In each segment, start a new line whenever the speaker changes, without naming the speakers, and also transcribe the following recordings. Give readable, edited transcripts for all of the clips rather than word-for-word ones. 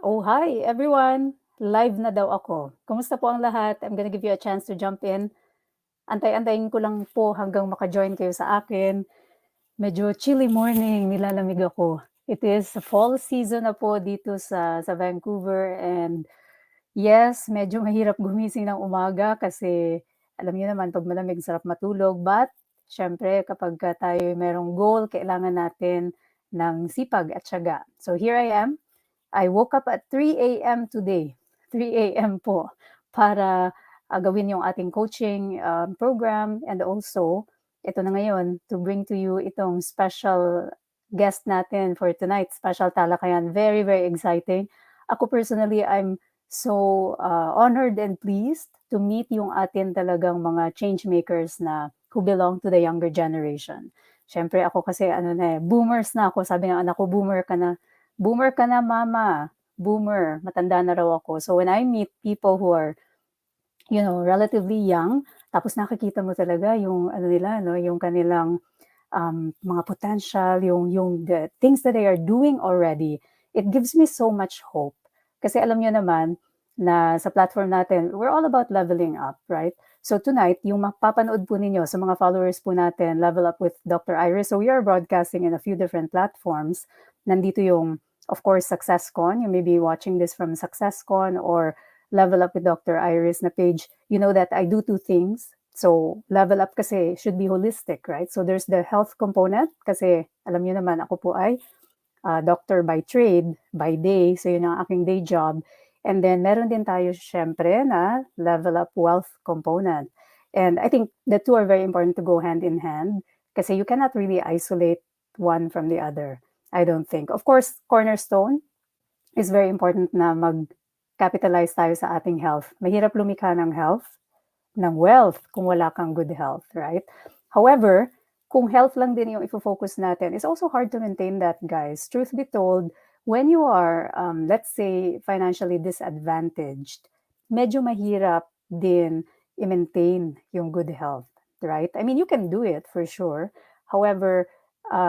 Oh, hi everyone! Live na daw ako. Kumusta po ang lahat? I'm gonna give you a chance to jump in. Antay-antayin ko lang po hanggang maka-join kayo sa akin. Medyo chilly morning, nilalamig ako. It is fall season na po dito sa Vancouver and yes, medyo mahirap gumising ng umaga kasi alam niyo naman 'pag malamig sarap matulog but siyempre kapagka tayo'y merong goal kailangan natin ng sipag at tiyaga. So here I am. I woke up at 3 a.m. today. 3 a.m. po para gawin yung ating coaching program and also ito na ngayon to bring to you itong special guest natin for tonight, special talakayan. Very, very exciting. Ako personally, I'm so honored and pleased to meet yung atin talagang mga change makers na who belong to the younger generation. Siyempre ako kasi ano na boomers na ako. Sabi ng anak ko, boomer ka na mama, boomer, matanda na raw ako. So when I meet people who are, relatively young, tapos nakikita mo talaga yung ano nila, no, yung kanilang mga potential, yung the things that they are doing already, it gives me so much hope. Kasi alam niyo naman na sa platform natin, we're all about leveling up, right? So tonight, yung mapapanood po ninyo sa mga followers po natin, Level Up with Dr. Iris. So we are broadcasting in a few different platforms. Nandito yung, of course, SuccessCon. You may be watching this from SuccessCon or Level Up with Dr. Iris na page. You know that I do two things. So, level up kasi should be holistic, right? So, there's the health component kasi alam niyo naman ako po ay doctor by trade, by day. So, yun ang aking day job. And then, meron din tayo syempre na level up wealth component. And I think the two are very important to go hand in hand kasi you cannot really isolate one from the other. I don't think. Of course, cornerstone is very important na mag-capitalize tayo sa ating health. Mahirap lumikha ng health ng wealth kung wala kang good health, right? However, kung health lang din yung ifo-focus natin, it's also hard to maintain that, guys. Truth be told, when you are, let's say, financially disadvantaged, medyo mahirap din i-maintain yung good health, right? I mean, you can do it for sure. However,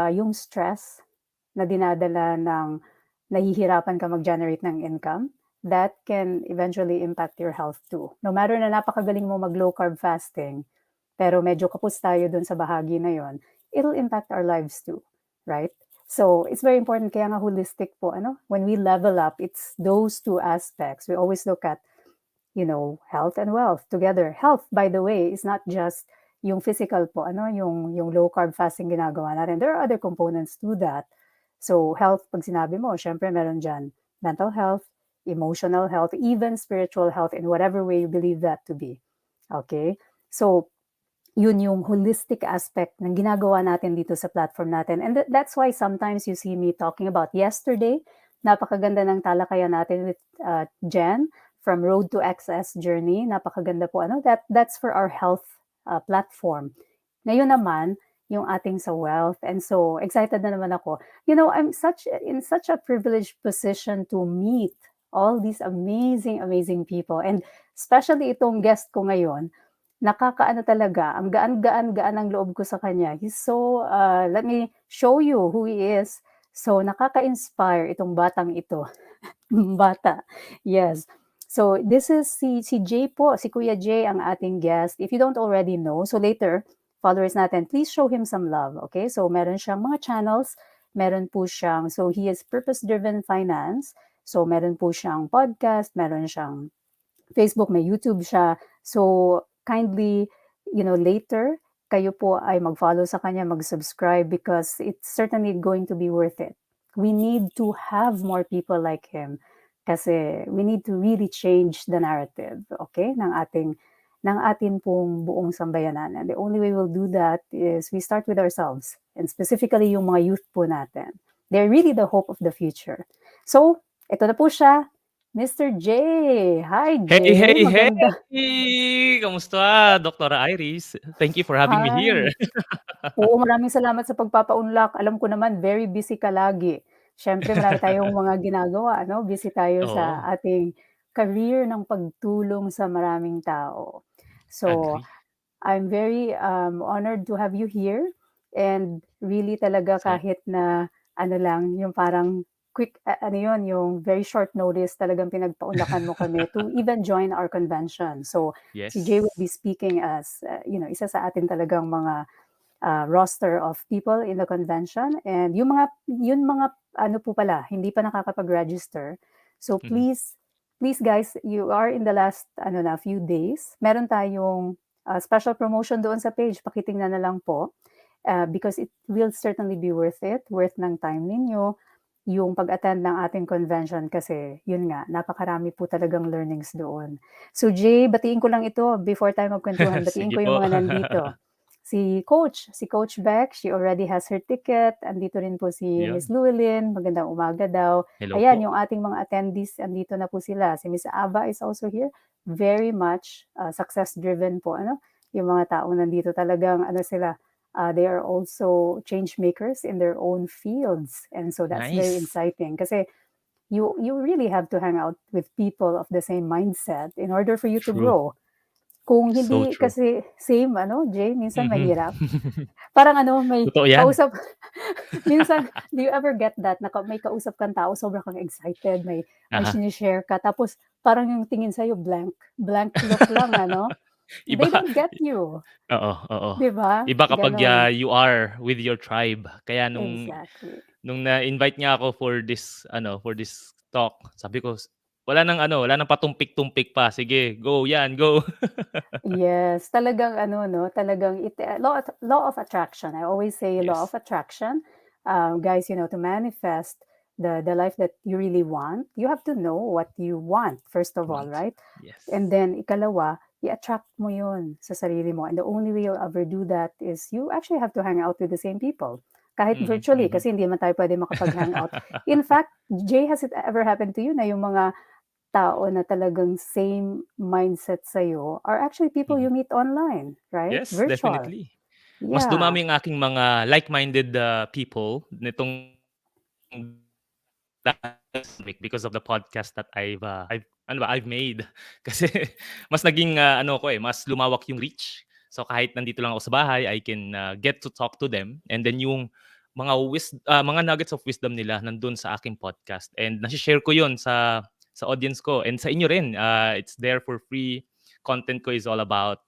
yung stress na dinadala ng nahihirapan ka mag-generate ng income, that can eventually impact your health too. No matter na napakagaling mo mag-low carb fasting, pero medyo kapos tayo dun sa bahagi na yon, it'll impact our lives too, right? So, it's very important, kaya nga holistic po, when we level up, it's those two aspects. We always look at, health and wealth together. Health, by the way, is not just yung physical po, yung low carb fasting ginagawa natin. There are other components to that. So, health, pag sinabi mo, syempre meron dyan mental health, emotional health, even spiritual health in whatever way you believe that to be. Okay? So, yun yung holistic aspect ng ginagawa natin dito sa platform natin. And that's why sometimes you see me talking about yesterday. Napakaganda ng talakayan natin with Jen from Road to Access Journey. Napakaganda po. That's for our health platform. Ngayon naman, yung ating sa wealth. And so, excited na naman ako. I'm in such a privileged position to meet all these amazing, amazing people. And especially itong guest ko ngayon, nakakaano talaga, ang gaan-gaan-gaan ang loob ko sa kanya. He's so, let me show you who he is. So, nakaka-inspire itong batang ito. Bata, yes. So, this is si Jay po, si Kuya Jay ang ating guest. If you don't already know, so later, followers natin, please show him some love, okay? So, meron siyang mga channels, meron po siyang, so he is Purpose-Driven Finance. So, meron po siyang podcast, meron siyang Facebook, may YouTube siya. So, kindly, later, kayo po ay mag-follow sa kanya, mag-subscribe because it's certainly going to be worth it. We need to have more people like him kasi we need to really change the narrative, okay, ng ating pong buong sambayanan. And the only way we'll do that is we start with ourselves, and specifically yung mga youth po natin. They're really the hope of the future. So, ito na po siya, Mr. J. Hi,
Hey,
Jay.
hey,
Maganda.
hey! Kamusta, Dr. Iris? Thank you for having me here.
Hi. Oo, maraming salamat sa pagpapaunlak. Alam ko naman very busy ka lagi. Siyempre marami tayong mga ginagawa, busy tayo sa
Oo,
ating career ng pagtulong sa maraming tao. So,
agree.
I'm very honored to have you here and really talaga
Same.
kahit na ano lang, yung parang quick, ano yun, yung very short notice, talagang pinagpaunlakan mo kami to even join our convention. So, si Jay will
Yes.
be speaking as, isa sa atin talagang mga roster of people in the convention. And yung mga ano po pala, hindi pa nakakapag-register. So
Mhm.
please guys, you are in the last few days. Meron tayong special promotion doon sa page. Pakitingnan na lang po. Because it will certainly be worth it, worth ng time ninyo, yung pag-attend ng ating convention kasi yun nga, napakarami po talagang learnings doon. So Jay, batiin ko lang ito before tayo magkwentuhan, batiin
Sige
ko yung
po.
mga nandito. Si Coach Beck, she already has her ticket. Andito rin po si Miss
'Yun.
Llewellyn, magandang umaga daw.
Hello
Ayan,
po.
yung ating mga attendees, andito na po sila. Si Miss Ava is also here. Very much success-driven po, ano? Yung mga taong nandito talagang, sila, they are also change makers in their own fields. And so that's very
Nice.
exciting kasi you really have to hang out with people of the same mindset in order for you to
True.
grow. Kung
So
hindi
true.
kasi same, Jay, minsan
Mhm.
mahirap. Parang may
Totoo 'yan.
kausap, minsan, do you ever get that, na may kausap kang tao, sobrang kang excited, may
Aha.
sinishare ka, tapos parang yung tingin sa'yo blank, blank look lang,
Iba
they don't get you,
oo, oo.
di ba?
Iba kapag,
Ganon.
you are with your tribe. Kaya
Exactly.
nung na-invite niya ako for this talk, sabi ko, wala ng patumpik-tumpik pa. Sige, go 'yan, go."
Yes, talagang no, talagang law of attraction. I always say law
Yes.
of attraction. Guys, to manifest the life that you really want, you have to know what you want, first of all,
Want.
right? And
Yes.
then, ikalawa, i-attract mo yun sa sarili mo. And the only way you'll ever do that is you actually have to hang out with the same people. Kahit
Mhm,
virtually,
mhm.
kasi hindi man tayo pwede makapag-hangout. In fact, Jay, has it ever happened to you na yung mga tao na talagang same mindset sa'yo are actually people you
Mhm.
meet online, right?
Yes,
Virtual.
definitely. Mas
Yeah.
dumami ang aking mga like-minded, people nitong because of the podcast that I've made. Kasi mas naging, mas lumawak yung reach. So kahit nandito lang ako sa bahay, I can, get to talk to them, and then yung mga nuggets of wisdom nila nandun sa aking podcast, and nashi-share ko yun sa audience ko and sa inyo rin. It's there for free. Content ko is all about,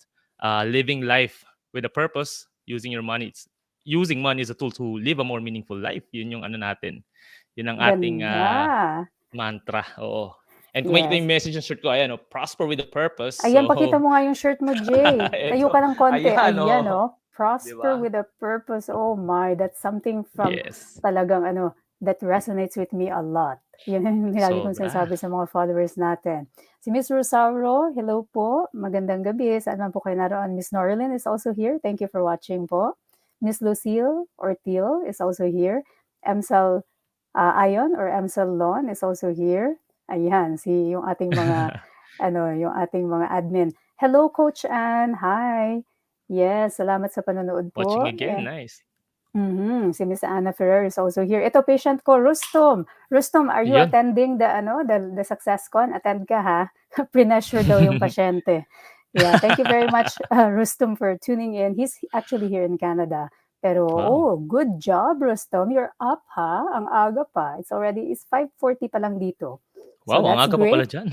living life with a purpose, using money as a tool to live a more meaningful life. Yun yung ano natin, yun ang ating,
Ganda.
mantra, oo. And kung makikita
Yes.
yung message ng shirt ko, ayan, "Prosper with a purpose."
Ayan,
So,
pakita mo nga yung shirt mo, Jay. Tayo
eto,
ka ng konti.
ayan,
Ayan,
oh, 'di
Prosper
ba?
with a purpose. Oh my, that's something from
Yes,
talagang that resonates with me a lot. Yun yung lagi kong
sobra.
sinasabi sa mga followers natin. Si Miss Rosauro, hello po. Magandang gabi. Saan man po kayo naroon. Miss Norlin is also here. Thank you for watching po. Miss Lucille Ortil is also here. Emsal Ayon or Emsal Lon is also here. Ayan, yung ating mga yung ating mga admin. Hello, Coach Ann. Hi. Yes, salamat sa panonood
Watching
po.
again, nice.
Si Miss Anna Ferrer is also here. Ito, patient ko, Rustom. Rustom, are you
Yun.
attending the Success Con? Attend ka, ha? Pressure daw yung pasyente. Yeah, thank you very much, Rustom, for tuning in. He's actually here in Canada. Pero,
Wow.
good job, Rustom. You're up, ha? Ang aga pa. It's 5:40 pa lang dito. So,
Wow, ang
that's
aga pa pala
great.
diyan.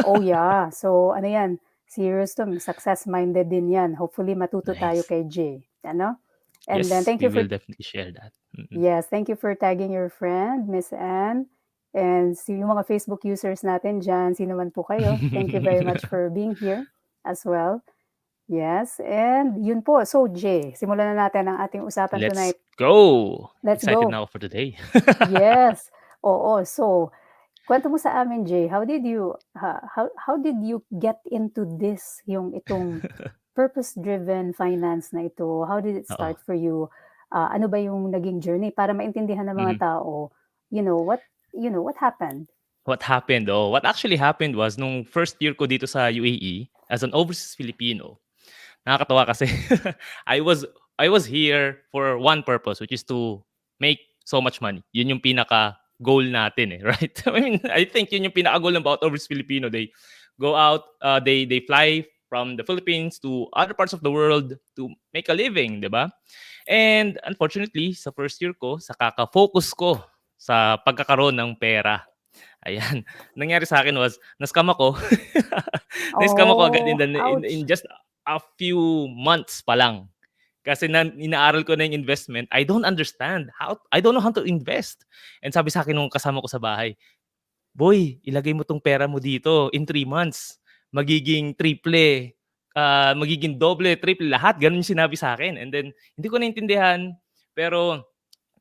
Oh, yeah. So, ano yan, si Rustom, success-minded din yan. Hopefully, matuto tayo
Nice.
kay Jay. Ano? And then,
Yes,
thank
we
you for
will definitely share that. Mm.
Thank you for tagging your friend, Miss Anne. And yung mga Facebook users natin dyan, sino man po kayo, thank you very much for being here as well. Yes, and yun po. So, Jay, simulan na natin ang ating usapan
Let's
tonight.
go!
Let's
Excited
go.
na ako for today.
Yes. Oo. So, kwento mo sa amin, Jay, how did you get into this, yung itong purpose-driven finance na ito? How did it
Oo.
start for you? Ano ba yung naging journey para maintindihan ng mga
Mhm.
tao, what happened?
What happened, what actually happened was nung first year ko dito sa UAE as an overseas Filipino, nakakatawa kasi I was I was here for one purpose, which is to make so much money. Yun yung pinaka-goal natin, right? I mean, I think yun yung pinaka-goal ng bawat overseas Filipino. They go out, they fly from the Philippines to other parts of the world to make a living, 'di ba? And unfortunately, sa first year ko, sa kaka-focus ko sa pagkakaroon ng pera. Ayan. Nangyari sa akin was na-scam ako. Na-scam ako agad
Oh,
in
ouch.
just a few months pa lang. Kasi inaaral ko na yung investment, I don't know how to invest. And sabi sa'kin nung kasama ko sa bahay, "Boy, ilagay mo 'tong pera mo dito, in 3 months magiging triple, magiging doble, triple, lahat." Gano'n yung sinabi sa'kin. And then hindi ko naintindihan, pero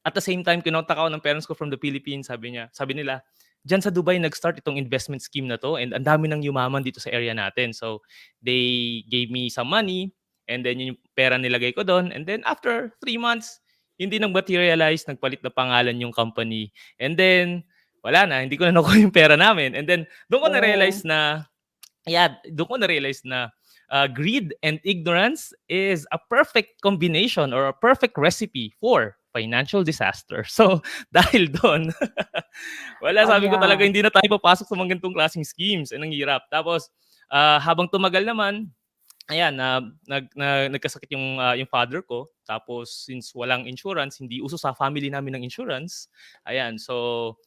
at the same time, kinontak ako ng parents ko from the Philippines. Sabi nila, "Diyan sa Dubai nag-start itong investment scheme na 'to and ang dami ng yumaman dito sa area natin." So, they gave me some money and then yun yung pera nilagay ko dun. And then after 3 months, hindi nag-materialize, nagpalit na pangalan yung company. And then wala na, hindi ko na nakuha yung pera namin. And then doon ko
Oh,
na-realize na greed and ignorance is a perfect combination or a perfect recipe for financial disaster. So, dahil doon, sabi ko talaga
yeah.
hindi na tayo papasok sa mga ganitong klaseng schemes. Ang hirap. Tapos, habang tumagal naman, ayan, nagkasakit yung father ko. Tapos, since walang insurance, hindi uso sa family namin ng insurance. Ayan, so,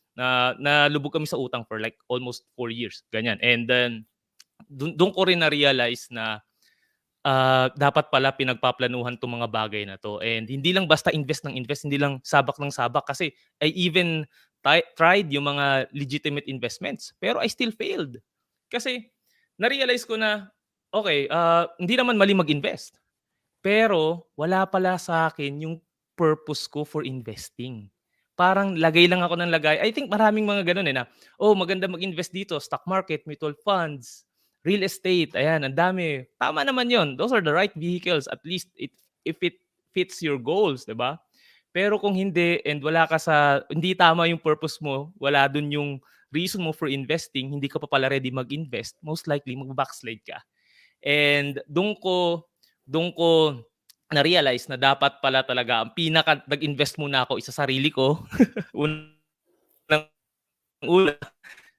nalubog kami sa utang for like almost 4 years. Ganyan. And then, doon ko rin na-realize na dapat pala pinagpaplanuhan 'tong mga bagay na 'to and hindi lang basta invest ng invest, hindi lang sabak ng sabak kasi I even tried yung mga legitimate investments, pero I still failed. Kasi na-realize ko na, okey, hindi naman mali mag-invest. Pero wala pala sa akin yung purpose ko for investing. Parang lagay lang ako ng lagay. I think maraming mga gano'n, na, "Oh, maganda mag-invest dito, stock market, mutual funds, real estate." Ayan, ang dami. Tama naman 'yon. Those are the right vehicles, at least if it fits your goals, 'di ba? Pero kung hindi and hindi tama yung purpose mo, wala dun yung reason mo for investing, hindi ka pa pala ready mag-invest, most likely magba-backslide ka. And do'n ko na-realize na dapat pala talaga ang nag-invest muna ako sa sarili ko. Unang-una,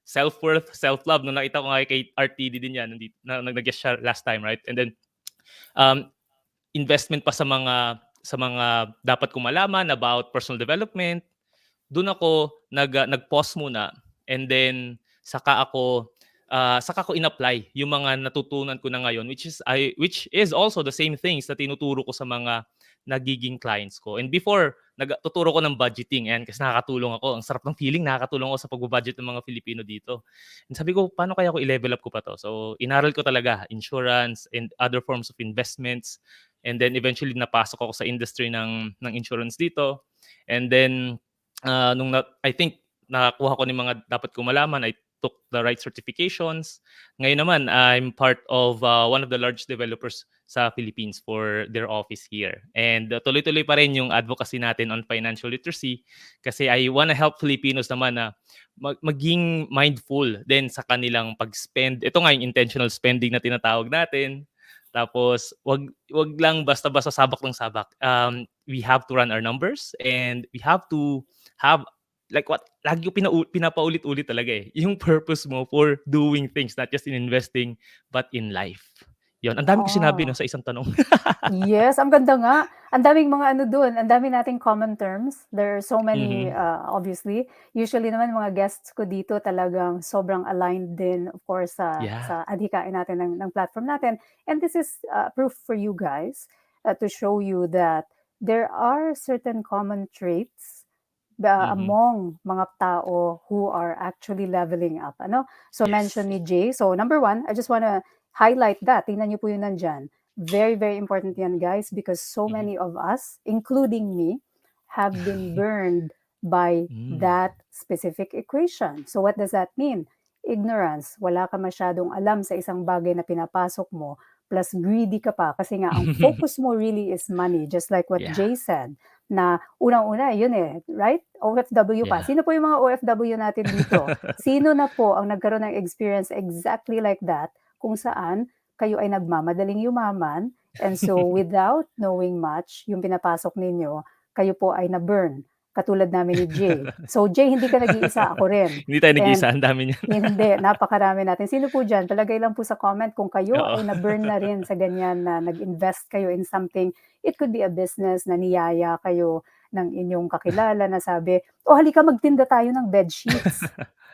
self-worth, self-love. Nung nakita ko nga kay RTD din 'yan, nag-guest siya last time, right? And then, um, investment pa sa mga dapat kong malaman about personal development. Do'n ako nag-pause muna and then saka ko in-apply yung mga natutunan ko na ngayon, which is also the same things na tinuturo ko sa mga nagiging clients ko. And before, tuturo ko ng budgeting, ayan, kasi nakakatulong ako. Ang sarap ng feeling, nakakatulong ako sa pagba-budget ng mga Filipino dito. And sabi ko, paano kaya ko i-level up ko pa 'to? So, inaral ko talaga insurance and other forms of investments. And then eventually napasok ako sa industry ng insurance dito. And then I think nakakuha ko ng mga dapat kong malaman. I took the right certifications. Ngayon naman, I'm part of one of the large developers sa Philippines for their office here. And tuloy-tuloy pa rin yung advocacy natin on financial literacy kasi I wanna help Filipinos naman na maging mindful din sa kanilang pag-spend. Ito nga yung intentional spending na tinatawag natin. Tapos wag lang basta-basta sabak ng sabak. We have to run our numbers and we have to have like what lagi ko pinapaulit-ulit talaga, yung purpose mo for doing things, not just in investing, but in life. Yun, ang dami ko sinabi 'no,
Oh.
sa isang tanong.
Yes, ang ganda nga. Ang daming mga ano dun, ang dami nating common terms. There are so many,
Mhm.
obviously. Usually naman mga guests ko dito talagang sobrang aligned din of course
Yeah.
sa adhikain natin ng platform natin. And this is, proof for you guys, to show you that there are certain common traits
Mhm.
among mga tao who are actually leveling up, ano? So
Yes.
mention ni Jay. So number one, I just wanna highlight that. Tingnan niyo po yun nandyan. Very, very important yan, guys, because so
Mhm.
many of us, including me, have been burned by
Hmm.
that specific equation. So what does that mean? Ignorance. Wala ka masyadong alam sa isang bagay na pinapasok mo, plus greedy ka pa kasi nga ang focus mo really is money, just like what
Yeah,
Jay said na unang-una yun, right? OFW pa.
yeah.
Sino po yung mga OFW natin dito? Sino na po ang nagkaroon ng experience exactly like that kung saan kayo ay nagmamadaling yumaman and so without knowing much yung pinapasok ninyo, kayo po ay na-burn, katulad namin ni Jay. So Jay, hindi ka nag-iisa, ako rin.
Hindi tayo nag-iisa,
And
ang dami niyan.
hindi, napakarami natin. Sino po diyan? Palagay lang po sa comment kung kayo
Oo.
ay na-burn na rin sa ganyan na nag-invest kayo in something. It could be a business na niyaya kayo ng inyong kakilala na sabi, "Oh, halika magtinda tayo ng bedsheets."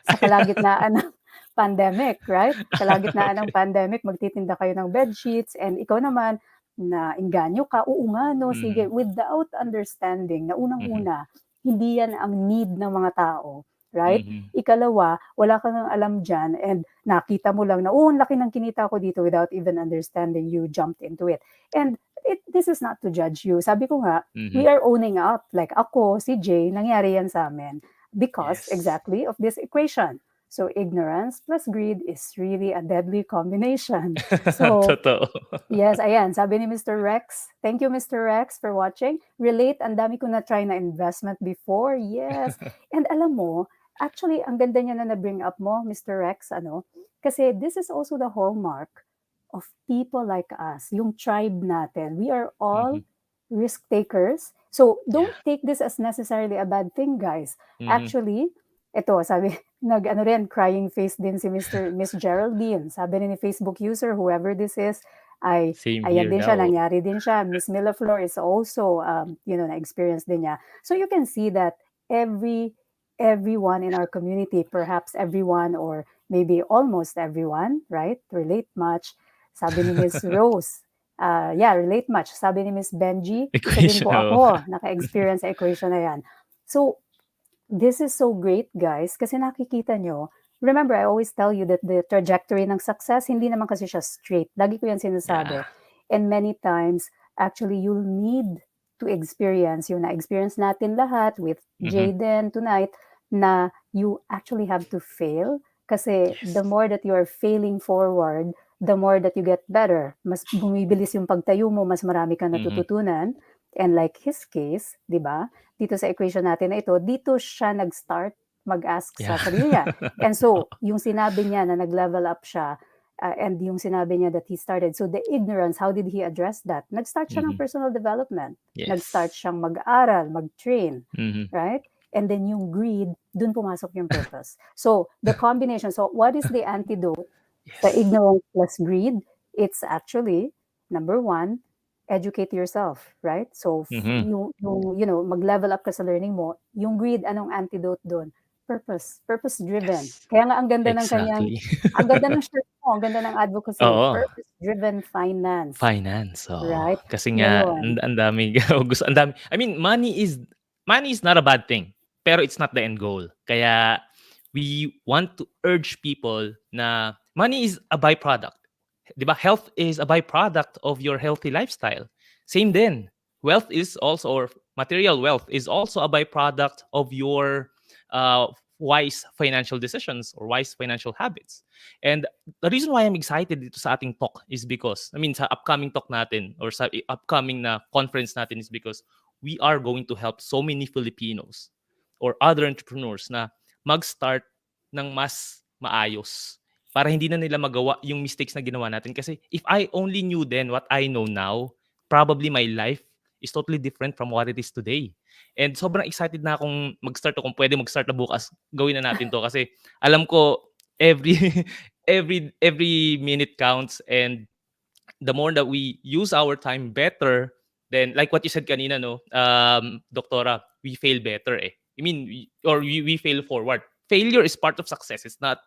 Sa kalagitnaan ng pandemic, right? Kalagitnaan ng
Okey.
pandemic, magtitinda kayo ng bedsheets and ikaw naman, naengganyo ka, "Oo nga 'no, sige."
Mhm,
Without understanding na
mhm,
unang-una, hindi yan ang need ng mga tao, right?
mhm.
Ikalawa, wala kang alam diyan and nakita mo lang na, "Oh, ang laki ng kinita ko dito," without even understanding, you jumped into it. And this is not to judge you. Sabi ko nga, we
Mhm.
are owning up. Like ako, si Jay, nangyari yan sa amin because
Yes.
exactly of this equation. So ignorance plus greed is really a deadly combination. So
Totoo.
yes, ayan, sabi ni Mr. Rex. Thank you, Mr. Rex, for watching. Relate, ang dami ko na-try na investment before. Yes. And alam mo, actually, ang ganda niya na na-bring up mo, Mr. Rex, ano, kasi this is also the hallmark of people like us, yung tribe natin. We are all
Mhm.
risk takers. So
Yeah.
don't take this as necessarily a bad thing, guys.
Mhm.
Actually, ito, sabi, nag-ano rin, crying face din si Miss Geraldine. Sabi ni Facebook user, whoever this is, ay
Same
ayan
here
din siya,
now.
nangyari din siya. Miss Millaflor is also, na-experience din niya. So you can see that everyone in our community, perhaps everyone or maybe almost everyone, right, relate much. Sabi ni Miss Rose, yeah, relate much. Sabi ni Miss Benji, isa din
Equation,
po
oo.
ako, naka-experience sa equation na yan. So, this is so great, guys, kasi nakikita nyo, remember, I always tell you that the trajectory ng success, hindi naman kasi siya straight. Lagi ko yan
Yeah.
sinasabi. And many times, actually, you'll need to experience, yung na-experience natin lahat with
Mhm.
Jaden tonight, na you actually have to fail. Kasi the
Yes.
more that you are failing forward, the more that you get better. Mas bumibilis yung pagtayo mo, mas marami kang
Mhm.
natututunan. And like his case, di ba? Dito sa equation natin na ito, dito siya nag-start mag-ask sa
Yeah.
sarili niya. And so, yung sinabi niya na nag-level up siya, and yung sinabi niya that he started, so the ignorance, how did he address that? Nag-start siya ng
Mhm.
personal development. Nag-start
Yes.
siyang mag-aral, mag-train,
Mhm.
right? And then yung greed, dun pumasok yung purpose. So, the combination, so what is the antidote sa
Yes.
ignorance plus greed? It's actually, number one, educate yourself, right? So
Mhm.
mag-level up ka sa learning mo, yung greed, anong antidote doon? Purpose driven.
Yes.
Kaya nga
Exactly.
ang ganda ng shirt mo, ang ganda ng advocacy,
Oo.
purpose driven finance,
Finance, oo.
right?
Kasi nga
Ngayon,
ang daming ang dami, I mean, money is not a bad thing, pero it's not the end goal. Kaya we want to urge people na money is a byproduct. 'Di ba? Health is a byproduct of your healthy lifestyle. Same din. Wealth is also, or material wealth is also a byproduct of your wise financial decisions or wise financial habits. And the reason why I'm excited dito sa ating talk is because, I mean, sa upcoming talk natin or sa upcoming na conference natin is because we are going to help so many Filipinos or other entrepreneurs na mag-start ng mas maayos para hindi na nila magawa yung mistakes na ginawa natin. Kasi if I only knew then what I know now, probably my life is totally different from what it is today. And sobrang excited na akong mag-start o kung pwede mag-start na bukas, gawin na natin to kasi alam ko every every minute counts, and the more that we use our time better, then like what you said kanina, no, Doktora, we fail better eh. I mean, we fail forward. Failure is part of success. It's not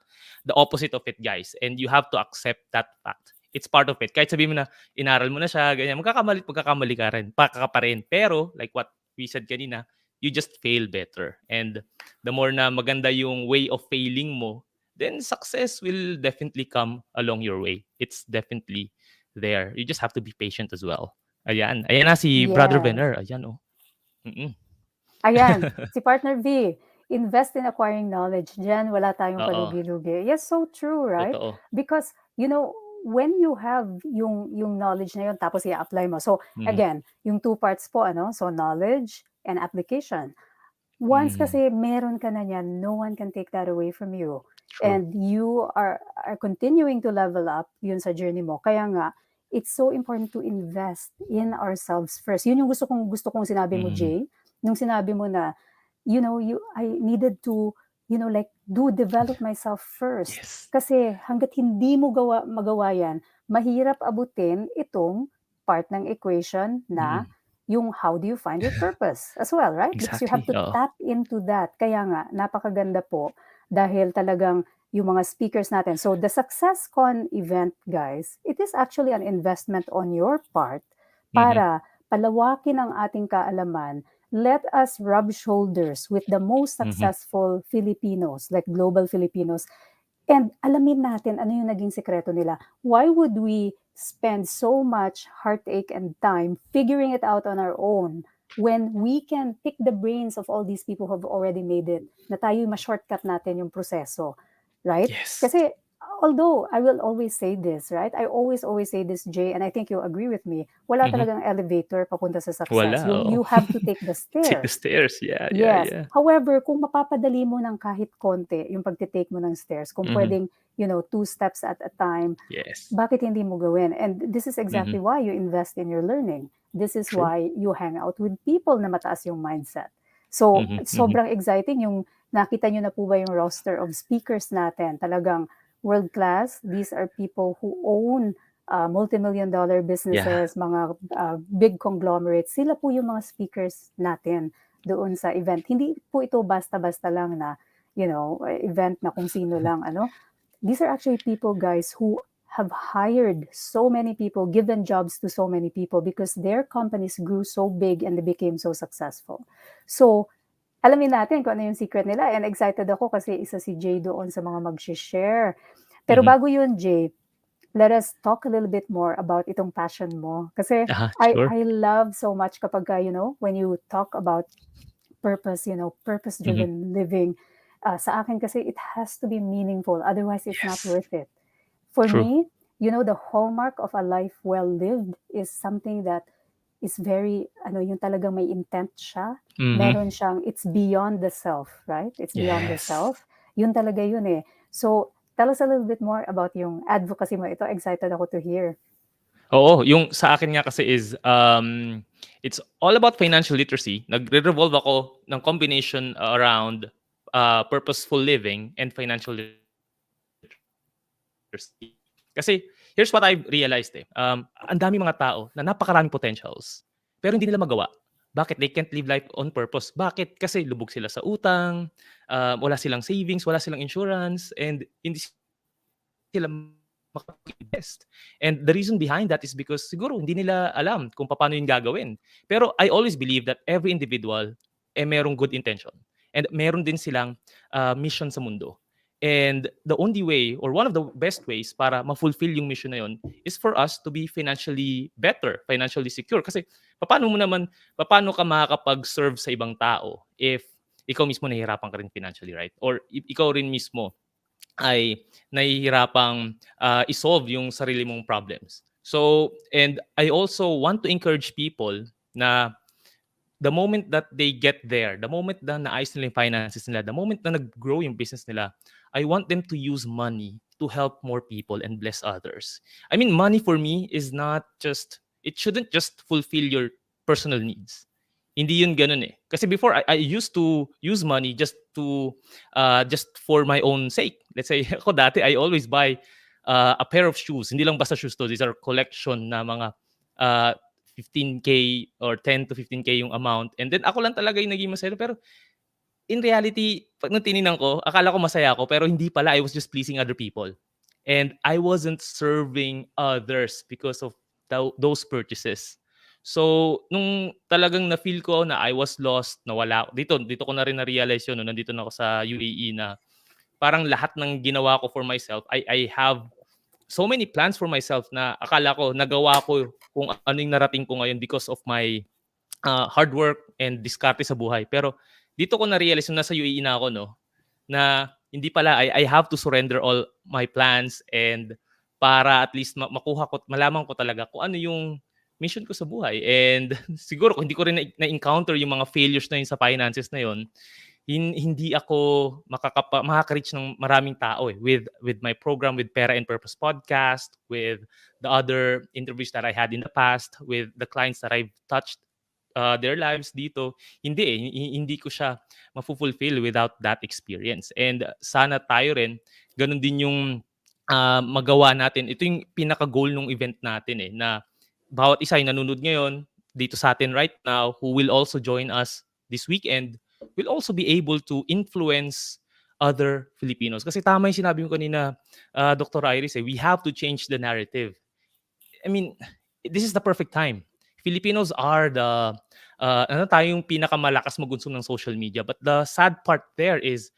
the opposite of it, guys. And you have to accept that fact. It's part of it. Kahit sabihin mo na, inaral mo na siya, ganyan, magkakamali ka rin, pa rin. Pero, like what we said kanina, you just fail better. And the more na maganda yung way of failing mo, then success will definitely come along your way. It's definitely there. You just have to be patient as well. Ayan. Ayan na si Brother
yes.
Venner. Ayan, oh. Mm.
Ayan, si partner V, invest in acquiring knowledge. Diyan wala tayong
Oo,
palugi-lugi. Yes, so true, right?
totoo.
Because, when you have yung knowledge na yun, tapos i-apply mo. So,
Mhm.
again, yung two parts po, ano? So, knowledge and application. Once
Mhm.
kasi meron ka na yan, no one can take that away from you.
True.
And you are continuing to level up yun sa journey mo. Kaya nga, it's so important to invest in ourselves first. Yun yung gusto kong sinabi mo,
Mhm.
Jay. Nung sinabi mo na, I needed to, like, develop myself first.
Yes.
Kasi hanggat hindi mo magawa yan, mahirap abutin itong part ng equation na
Mm.
yung how do you find your purpose as well, right? Because you have
Exactly,
to
oo.
tap into that. Kaya nga, napakaganda po dahil talagang yung mga speakers natin. So the SuccessCon event, guys, it is actually an investment on your part
Mhm,
para palawakin ang ating kaalaman. Let us rub shoulders with the most
mhm.
successful Filipinos, like global Filipinos, and alamin natin ano yung naging sekreto nila. Why would we spend so much heartache and time figuring it out on our own when we can pick the brains of all these people who have already made it, na tayo ma-shortcut natin yung proseso, right?
Yes.
Kasi although I will always say this, right? I always say this, Jay, and I think you agree with me, wala
Mhm.
talagang elevator papunta sa success.
Wala, oo.
You have to take the
Take the
stairs.
stairs, yeah, yeah,
Yes.
yeah.
However, kung mapapadali mo ng kahit konti yung pagte-take mo ng stairs, kung
Mhm.
pwedeng, 2 steps at a time,
Yes.
bakit hindi mo gawin? And this is exactly
Mhm.
why you invest in your learning. This is
True.
why you hang out with people na mataas yung mindset. So,
Mhm, mhm.
sobrang exciting yung nakita nyo na po ba yung roster of speakers natin? Talagang world class. These are people who own multi-million dollar
Yeah.
businesses, mga big conglomerates. Sila po yung mga speakers natin doon sa event. Hindi po ito basta-basta lang na, event na kung sino lang, ano. These are actually people, guys, who have hired so many people, given jobs to so many people because their companies grew so big and they became so successful. So, alamin natin kung ano yung secret nila. And excited ako kasi isa si Jay doon sa mga mag-share. Pero
Mhm.
bago yun, Jay, let us talk a little bit more about itong passion mo. Kasi
Sure.
I love so much kapag, when you talk about purpose,
Mhm.
purpose-driven living. Sa akin kasi, it has to be meaningful. Otherwise, it's not
Yes.
worth it. For
True.
me, the hallmark of a life well lived is something that is very, yung talagang may intent siya.
Mhm.
Meron siyang, it's beyond the self, right? It's beyond the
Yes.
self. Yun talaga yun eh. So, tell us a little bit more about yung advocacy mo. Ito, excited ako to hear.
Oo, yung sa akin nga kasi is, it's all about financial literacy. Nagre-revolve ako ng combination around, purposeful living and financial literacy. Kasi here's what I've realized, eh, ang daming mga tao na napakaraming potentials, pero hindi nila magawa. Bakit? They can't live life on purpose. Bakit? Kasi lubog sila sa utang, wala silang savings, wala silang insurance, and hindi sila makapag-invest. And the reason behind that is because siguro hindi nila alam kung paano yun gagawin. Pero I always believe that every individual merong good intention. And meron din silang mission sa mundo. And the only way or one of the best ways para ma-fulfill yung mission na yun is for us to be financially better, financially secure. Kasi paano ka makakapag-serve sa ibang tao if ikaw mismo nahihirapan ka rin financially, right? Or ikaw rin mismo ay nahihirapang, i-solve yung sarili mong problems. So, and I also want to encourage people na the moment that they get there, the moment na naayos nila yung finances nila, the moment na nag-grow yung business nila, I want them to use money to help more people and bless others. I mean, money for me is not just, it shouldn't just fulfill your personal needs. Hindi yun ganun eh. Kasi before, I used to use money just for my own sake. Let's say, ako dati, I always buy a pair of shoes. Hindi lang basta shoes to. These are collection na mga uh, 15K or 10 to 15K yung amount. And then ako lang talaga yung naging masaya. Pero in reality, pag nung tinignan ko, akala ko masaya ako, pero hindi pala. I was just pleasing other people. And I wasn't serving others because of those purchases. So, nung talagang na-feel ko na I was lost, nawala ako. Dito ko na rin na-realize yun, no, nandito na ako sa UAE na parang lahat ng ginawa ko for myself, I have so many plans for myself na akala ko nagawa ko kung ano yung narating ko ngayon because of my hard work and diskarte sa buhay. Pero dito ko na-realize nung nasa UAE na ako, no, na hindi pala, I have to surrender all my plans and para at least makuha ko, malaman ko talaga kung ano yung mission ko sa buhay. And siguro kung hindi ko rin na-encounter yung mga failures na yun sa finances na yun, hindi ako makaka-reach ng maraming tao eh with my program, with Pera and Purpose podcast, with the other interviews that I had in the past, with the clients that I've touched their lives dito. Hindi eh, hindi ko siya mafu-fulfill without that experience. And sana tayo rin ganun din yung magawa natin. Ito yung pinaka-goal ng event natin eh, na bawat isa yung nanonood ngayon, dito sa atin right now, who will also join us this weekend, will also be able to influence other Filipinos. Kasi tama yung sinabi mo kanina, Dr. Iris, we have to change the narrative. I mean, this is the perfect time. Filipinos are the ano tayong pinakamalakas mag-consume ng social media. But the sad part there is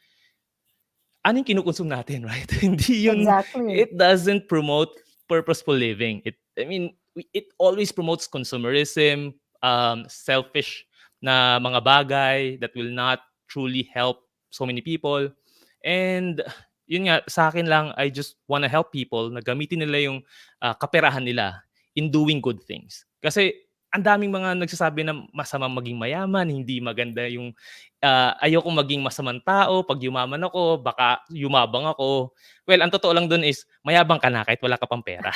ano yung kinukonsume natin, right? Hindi yun,
Exactly.
it doesn't promote purposeful living. It always promotes consumerism, selfish na mga bagay that will not truly help so many people. And yun nga, sa akin lang, I just wanna help people na gamitin nila yung kaperahan nila in doing good things. Kasi ang daming mga nagsasabi na masama maging mayaman, hindi maganda yung ayokong maging masamang tao, 'pag yumaman ako baka yumabang ako. Well, ang totoo lang dun is mayabang ka na kahit wala ka pang pera,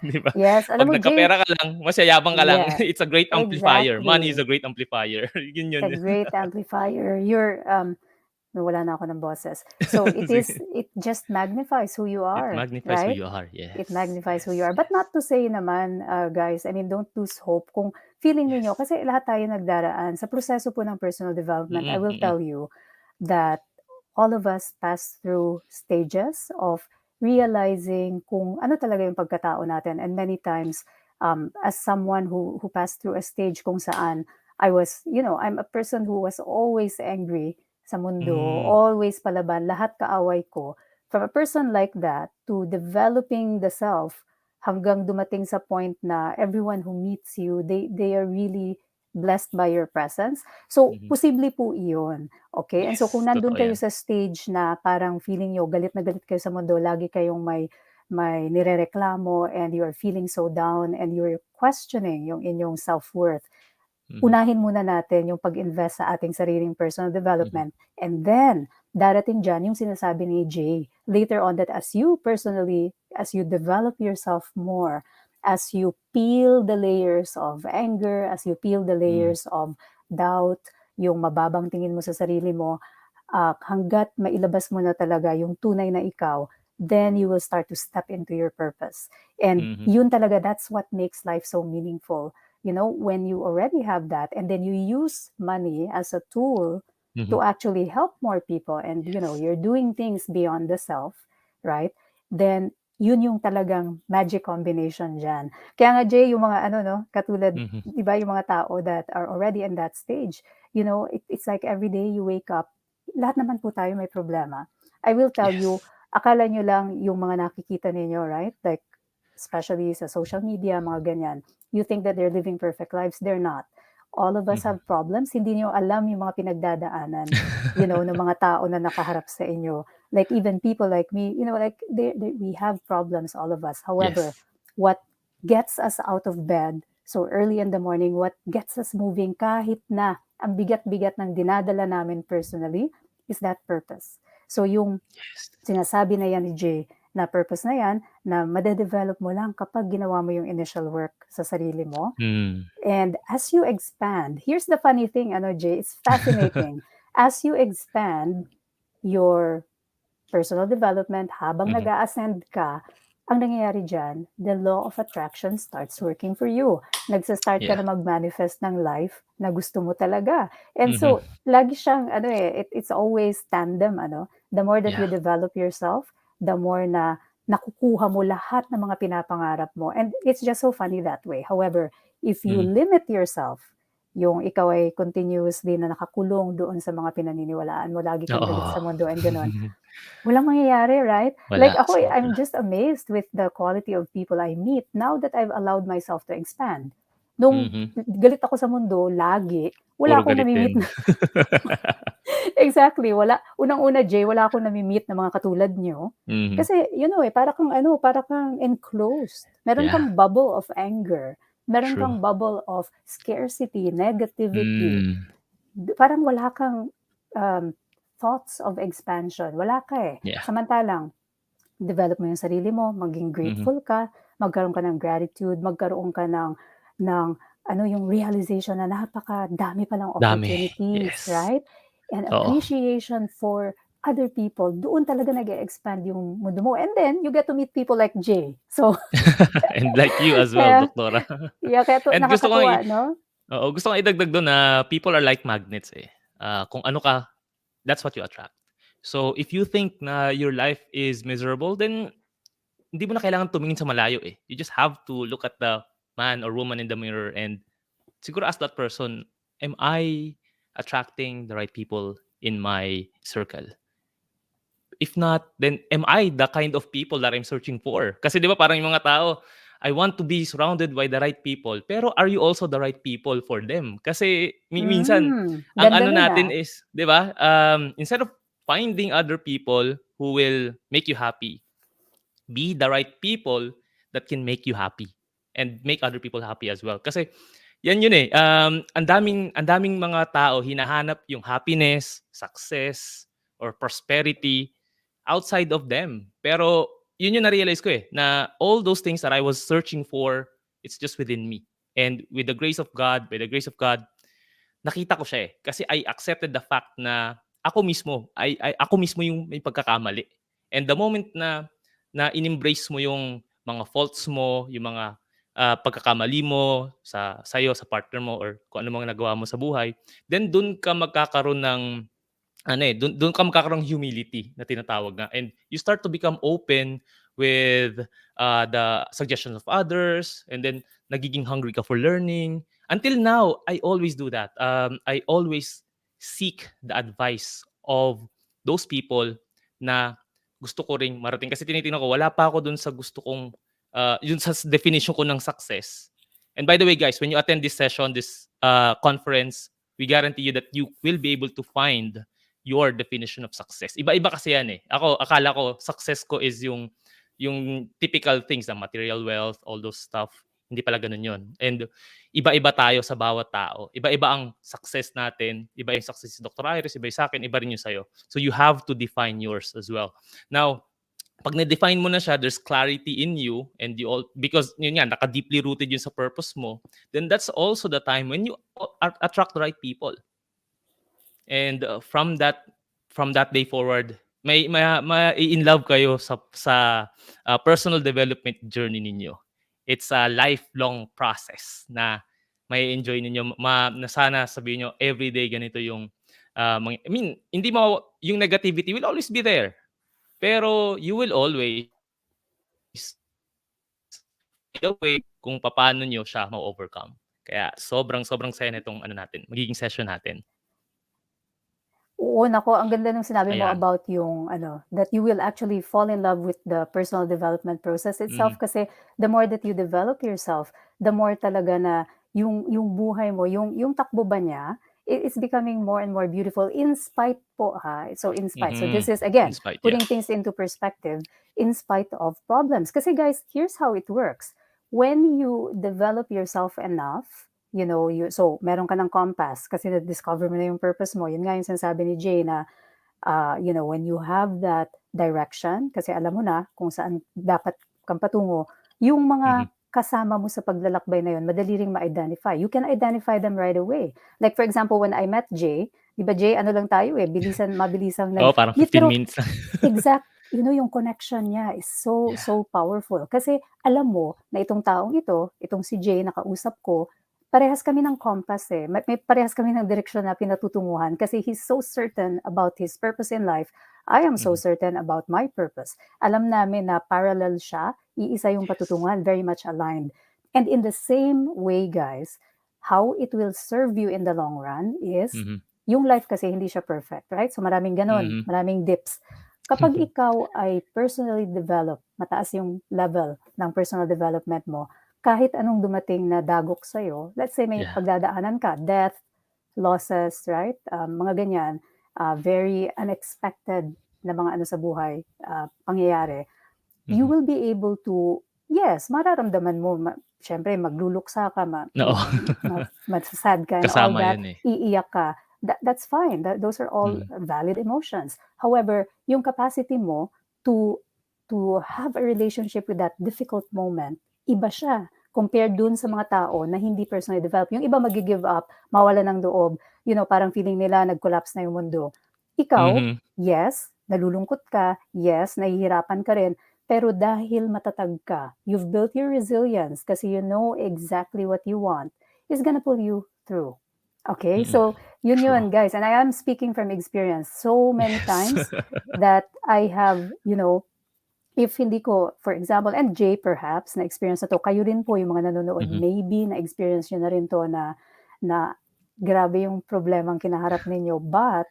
'di ba?
Yes, alam
'Pag
mo Jay,
nagkapera ka lang, mas yayabang ka lang.
yeah,
It's a great amplifier. Money is
exactly.
a great amplifier. Yun
It's
yun.
a great amplifier. Nawala na ako ng boses. So
Sige.
it just magnifies who you
It
are,
magnifies who
right?
you are.
It
Yes,
magnifies who you
yes,
are. But
yes,
not to say naman, guys, I mean, don't lose hope. Kung feeling niyo
yes.
kasi lahat tayo nagdaraan sa proseso po ng personal development, I
Mm,
will
mm,
tell you that all of us pass through stages of realizing kung ano talaga yung pagkatao natin. And many times, as someone who passed through a stage kung saan I'm a person who was always angry sa mundo,
hmm,
always palaban, lahat kaaway ko. From a person like that to developing the self hanggang dumating sa point na everyone who meets you, they are really blessed by your presence. So,
mhm.
posible po iyon. Okay? And so, kung
Yes,
nandun
totoo
kayo
yan.
sa stage na parang feeling nyo, galit na galit kayo sa mundo, lagi kayong may nirereklamo and you're feeling so down and you're questioning yung inyong self-worth,
Mhm,
unahin muna natin yung pag-invest sa ating sariling personal
mhm,
development. And then, darating dyan yung sinasabi ni Jay, later on that as you personally, as you develop yourself more, as you peel the layers of anger, as you peel the
hmm,
layers of doubt, yung mababang tingin mo sa sarili mo, hanggat mailabas mo na talaga yung tunay na ikaw, then you will start to step into your purpose. And
mhm,
yun talaga, that's what makes life so meaningful. You know, when you already have that and then you use money as a tool
mhm.
to actually help more people and,
Yes.
you're doing things beyond the self, right? Then, yun yung talagang magic combination dyan. Kaya nga, Jay, yung mga no, katulad,
Mhm.
di ba, yung mga tao that are already in that stage, it's like every day you wake up, lahat naman po tayo may problema. I will tell you,
Yes.
akala nyo lang yung mga nakikita ninyo, right? Like, especially sa social media, mga ganyan. You think that they're living perfect lives. They're not. All of us
Mhm.
have problems. Hindi nyo alam yung mga pinagdadaanan, ng mga tao na nakaharap sa inyo. Like even people like me, like we have problems, all of us. However,
Yes.
what gets us out of bed so early in the morning, what gets us moving kahit na ang bigat-bigat ng dinadala namin personally is that purpose. So yung
Yes.
sinasabi na yan ni Jay, na purpose na yan, na madedevelop mo lang kapag ginawa mo yung initial work sa sarili mo.
Hmm.
And as you expand, here's the funny thing, Jay, it's fascinating. As you expand your personal development, habang
Mhm.
nag-a-ascend ka, ang nangyayari dyan, the law of attraction starts working for you. Nagsa-start ka
Yeah.
na mag-manifest ng life na gusto mo talaga. And
Mhm.
so, lagi siyang, it's always tandem, The more that you
Yeah.
develop yourself, the more na nakukuha mo lahat ng mga pinapangarap mo. And it's just so funny that way. However, if you
Mhm.
limit yourself, yung ikaw ay continuously na nakakulong doon sa mga pinaniniwalaan mo, lagi kang galit
Oo.
sa mundo and gano'n, walang mangyayari, right? Like
Wala,
ako, I'm
sobra.
just amazed with the quality of people I meet now that I've allowed myself to expand. Nung
Mhm.
galit ako sa mundo, lagi, wala
Puro
akong
galit
nami-meet
din.
na exactly, wala unang-una, Jay, wala akong nami-meet na mga katulad niyo.
Mhm.
Kasi, para kang enclosed. Meron
Yeah.
kang bubble of anger, meron
True.
kang bubble of scarcity, negativity.
Hmm.
Parang wala kang, um, thoughts of expansion, wala ka, eh.
Yeah.
Samantalang develop mo yung sarili mo, maging
Mhm.
grateful ka, magkaroon ka ng gratitude, magkaroon ka ng yung realization na napakadami palang
Dami.
opportunities,
Yes.
right? And
Oo.
appreciation for other people, doon talaga nag-e-expand yung mundo mo. And then, you get to meet people like Jay. So,
And like you as well,
kaya,
doktora.
kaya to,
And gusto kong
nakakatuwa, no?
Oo, gusto kong idagdag dun na people are like magnets, eh. Kung ano ka, that's what you attract. So, if you think na your life is miserable, then hindi mo na kailangan tumingin sa malayo, eh. You just have to look at the man or woman in the mirror and siguro ask that person, "Am I attracting the right people in my circle? If not, then am I the kind of people that I'm searching for?" Kasi 'di ba parang yung mga tao, I want to be surrounded by the right people, pero are you also the right people for them? Kasi minsan ang
Ganda
ano
nun,
natin
ah.
is, 'di ba, instead of finding other people who will make you happy, be the right people that can make you happy and make other people happy as well. Kasi yan yun, eh, ang daming mga tao hinahanap yung happiness, success, or prosperity outside of them. Pero yun yung na-realize ko, eh, na all those things that I was searching for, it's just within me. And with the grace of God, by the grace of God, nakita ko siya, eh. Kasi I accepted the fact na ako mismo yung may pagkakamali. And the moment na na in-embrace mo yung mga faults mo, yung mga, pagkakamali mo sa'yo, sa partner mo, or kung ano mga nagawa mo sa buhay, then dun ka magkakaroon ng ano, eh, dun ka magkakaroon ng humility na tinatawag nga, and you start to become open with, the suggestions of others, and then nagiging hungry ka for learning. Until now, I always do that. I always seek the advice of those people na gusto ko ring marating. Kasi tinitingnan ko, wala pa ako dun sa gusto kong, yun sa definition ko ng success. And by the way, guys, when you attend this session, this, conference, we guarantee you that you will be able to find your definition of success. Iba-iba kasi yan, eh. Ako, akala ko success ko is yung typical things na material wealth, all those stuff. Hindi pala gano'n yun. And iba-iba tayo sa bawat tao. Iba-iba ang success natin. Iba yung success ni Dr. Iris, iba yung sa'kin, iba rin yung sa'yo. So you have to define yours as well. Now, pag na-define mo na siya, there's clarity in you, and because yun nga, naka-deeply rooted yun sa purpose mo, then that's also the time when you attract the right people. And, from that day forward, mai-in love kayo sa personal development journey ninyo. It's a lifelong process na mai-enjoy ninyo, na sana sabihin niyo everyday ganito yung, I mean, hindi mo yung negativity will always be there, pero you will always find a way kung papaano niyo siya ma-overcome. Kaya sobrang sobrang saya nitong ano natin, magiging session natin.
Oo, naku, ang ganda nung sinabi mo
Ayan.
about yung ano, that you will actually fall in love with the personal development process itself,
Mhm.
kasi the more that you develop yourself, the more talaga na yung buhay mo, yung takbo ba niya, is becoming more and more beautiful in spite po, ha. So, in spite. So,
Mhm.
this is
In
again,
spite, yeah.
putting things into perspective in spite of problems. Kasi guys, here's how it works. When you develop yourself enough, so meron ka ng compass kasi na-discover mo na yung purpose mo. Yun nga yung sinasabi ni Jay na, when you have that direction, kasi alam mo na kung saan dapat kang patungo, yung
Mhm.
mga kasama mo sa paglalakbay na yun, madali ring ma-identify. You can identify them right away. Like for example, when I met Jay, di ba Jay, ano lang tayo mabilisang
Oo, parang
nag-meet,
15
pero
minutes lang.
exact, yung connection niya is so,
Yeah.
so powerful. Kasi alam mo na itong taong ito, itong si Jay na kausap ko, parehas kami ng compass, eh. May parehas kami ng direksyon na pinatutunguhan kasi he's so certain about his purpose in life. I am so
Mhm.
certain about my purpose. Alam namin na parallel siya, iisa yung
Yes.
patutunguhan, very much aligned. And in the same way, guys, how it will serve you in the long run is,
Mhm.
yung life kasi hindi siya perfect, right? So maraming ganon,
Mhm.
maraming dips. Kapag ikaw ay personally develop, mataas yung level ng personal development mo, kahit anong dumating na dagok sa'yo, let's say may
Yeah.
pagdadaanan ka, death, losses, right? Mga ganyan, very unexpected na mga ano sa buhay, pangyayari, you
Mhm.
will be able to, yes, mararamdaman mo, syempre magluluksa ka,
Oo.
masasad ka and all
Kasama
that,
'yun, eh.
iiyak ka, that's fine. Those are all
Mhm.
valid emotions. However, yung capacity mo to have a relationship with that difficult moment, iba siya compared dun sa mga tao na hindi personally developed. Yung iba magi-give up, mawala ng loob, parang feeling nila nag-collapse na yung mundo. Ikaw,
Mhm.
yes, nalulungkot ka, yes, nahihirapan ka rin, pero dahil matatag ka, you've built your resilience kasi you know exactly what you want, is gonna pull you through. Okay,
Mm.
so yun
True.
guys, and I am speaking from experience. So many
Yes.
times that I have, if hindi ko, for example, and Jay perhaps, na-experience na to, kayo rin po yung mga nanonood,
Mhm.
maybe na-experience nyo na rin to na grabe yung problemang kinaharap ninyo, but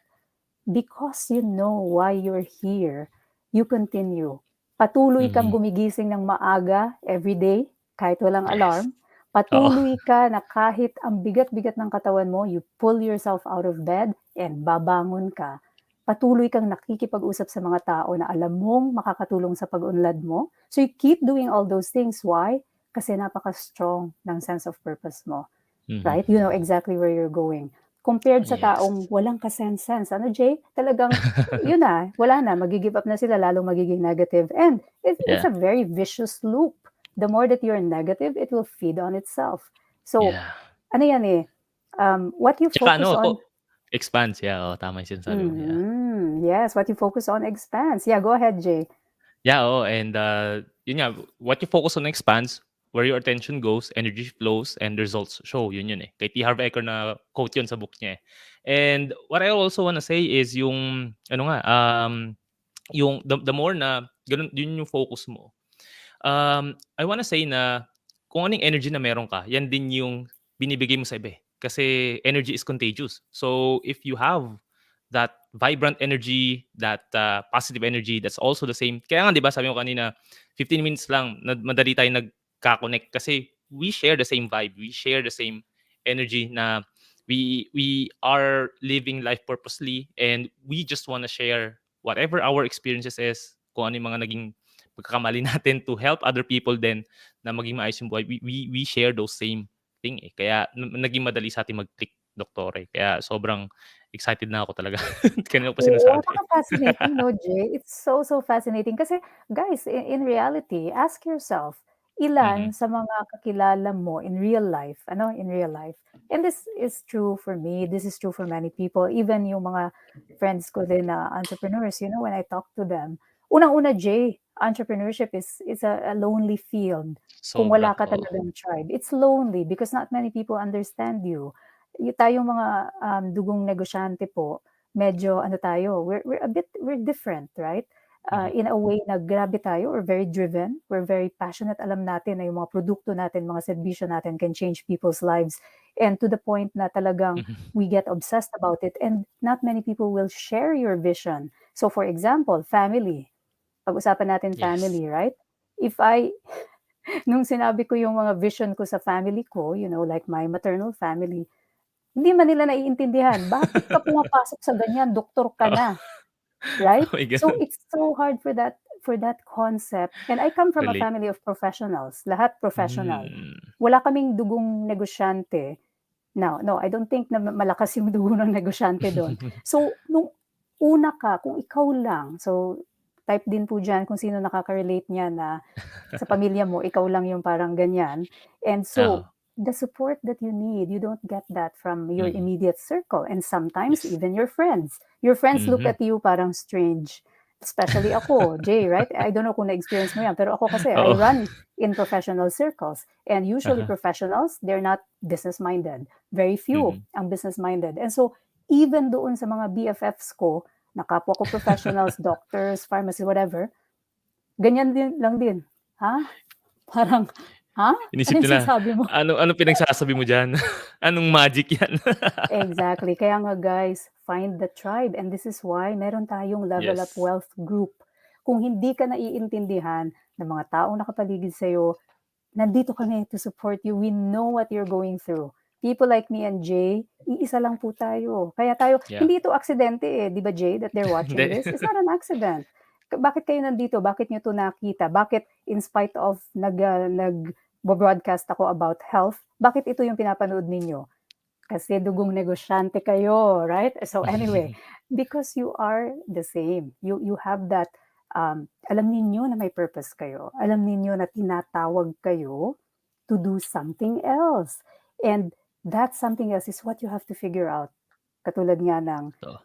because you know why you're here, you continue. Patuloy kang
Mhm.
gumigising ng maaga everyday, kahit walang
Yes.
alarm.
Oo.
Patuloy ka na kahit ang bigat-bigat ng katawan mo, you pull yourself out of bed and babangon ka. Patuloy kang nakikipag-usap sa mga tao na alam mong makakatulong sa pag-unlad mo. So you keep doing all those things. Why? Kasi napaka-strong ng sense of purpose mo.
Mhm.
Right? You know exactly where you're going. Compared sa taong
Yes.
walang ka-sense-sense, ano Jay, talagang yun na, wala na, magi-give up na sila, lalong magiging negative. And it's
Yeah.
a very vicious loop. The more that you're negative, it will feed on itself. So,
Yeah.
ano yan eh, what you
Tsaka
focus
ano
on,
expands, yeah, oo, tama yung sinasabi mo, yeah.
yes, what you focus on expands. Yeah, go ahead, Jay.
Yeah, oo, and, yun nga, what you focus on expands, where your attention goes, energy flows, and results show, yun, eh. Kay T. Harv Eker na quote yun sa book niya, eh. And what I also wanna say is yung ano nga, yung the more na ganun yun yung focus mo, I wanna say na kung anong energy na meron ka, yan din yung binibigay mo sa iba, eh. Kasi energy is contagious. So, if you have that vibrant energy, that, positive energy, that's also the same kaya nga 'di ba sabi mo kanina, 15 minutes lang madali tayong nagka-connect kasi we share the same vibe, we share the same energy na we are living life purposely and we just wanna share whatever our experiences is, kung ano yung mga naging pagkakamali natin to help other people din na maging maayos yung buhay. We share those same thing, eh. Kaya naging madali sa'tin mag-click, doktore. Kaya sobrang excited na ako talaga. Kanina ko pa
Oo,
sinasabi.
napaka-fascinating 'no, Jay? It's so, so fascinating kasi guys, in reality, ask yourself, ilan
Mhm.
sa mga kakilala mo in real life, ano, in real life, and this is true for me, this is true for many people, even yung mga friends ko din na entrepreneurs, when I talk to them, unang-una, Jay, entrepreneurship is a lonely field kung
Sobra,
wala ka
oo.
talagang tribe. It's lonely because not many people understand you. Tayong mga, dugong negosyante po, medyo ano tayo, we're different, right?
Mhm.
In a way na grabe tayo, we're very driven, we're very passionate, alam natin na yung mga produkto natin, mga serbisyo natin can change people's lives. And to the point na talagang
Mhm.
we get obsessed about it and not many people will share your vision. So for example, family. Pag-usapan natin
Yes.
family, right? If I, nung sinabi ko yung mga vision ko sa family ko, like my maternal family, hindi man nila naiintindihan, "Bakit ka pumapasok sa ganyan, doktor ka
Oo.
na." Right?
May
So,
gano'n.
it's so hard for that concept and I come from a
Relate.
family of professionals, lahat professional.
Hmm.
Wala kaming dugong negosyante. Now, no, I don't think na malakas yung dugo ng negosyante dun. So, nung una ka, kung ikaw lang, so type din po diyan kung sino nakaka-relate niyan na sa pamilya mo, ikaw lang yung parang ganyan. And
Oo.
so, the support that you need, you don't get that from your
Mhm.
immediate circle and sometimes
Yes.
even your friends. Your friends look
Mhm.
at you parang strange. Especially ako, Jay, right? I don't know kung na-experience mo yan, pero ako kasi, I
Oo.
run in professional circles. And usually
Uh-huh.
professionals, they're not business-minded. Very few
Mhm.
ang business-minded. And so, even doon sa mga BFFs ko, na kapwa ko professionals, doctors, pharmacy, whatever, ganyan din lang din. Ha? Parang, ha?
Inisip
Anong
nila,
sinasabi mo?
anong pinagsasabi mo diyan? Anong magic 'yan?
Exactly. Kaya nga guys, find the tribe and this is why meron tayong Level Up
Yes.
Wealth Group. Kung hindi ka naiintindihan ng mga taong nakapaligid sa'yo, nandito kami to support you. We know what you're going through. People like me and Jay, iisa lang po tayo. Kaya tayo,
Yeah.
hindi ito aksidente eh, di ba Jay, that they're watching
Hindi.
this? It's not an accident. Bakit kayo nandito? Bakit nyo to nakita? Bakit in spite of nag-broadcast ako about health, bakit ito yung pinapanood ninyo? Kasi dugong negosyante kayo, right? So anyway, because you are the same. You have that, alam ninyo na may purpose kayo. Alam ninyo na tinatawag kayo to do something else. And that something else is what you have to figure out. Katulad nga
Totoo.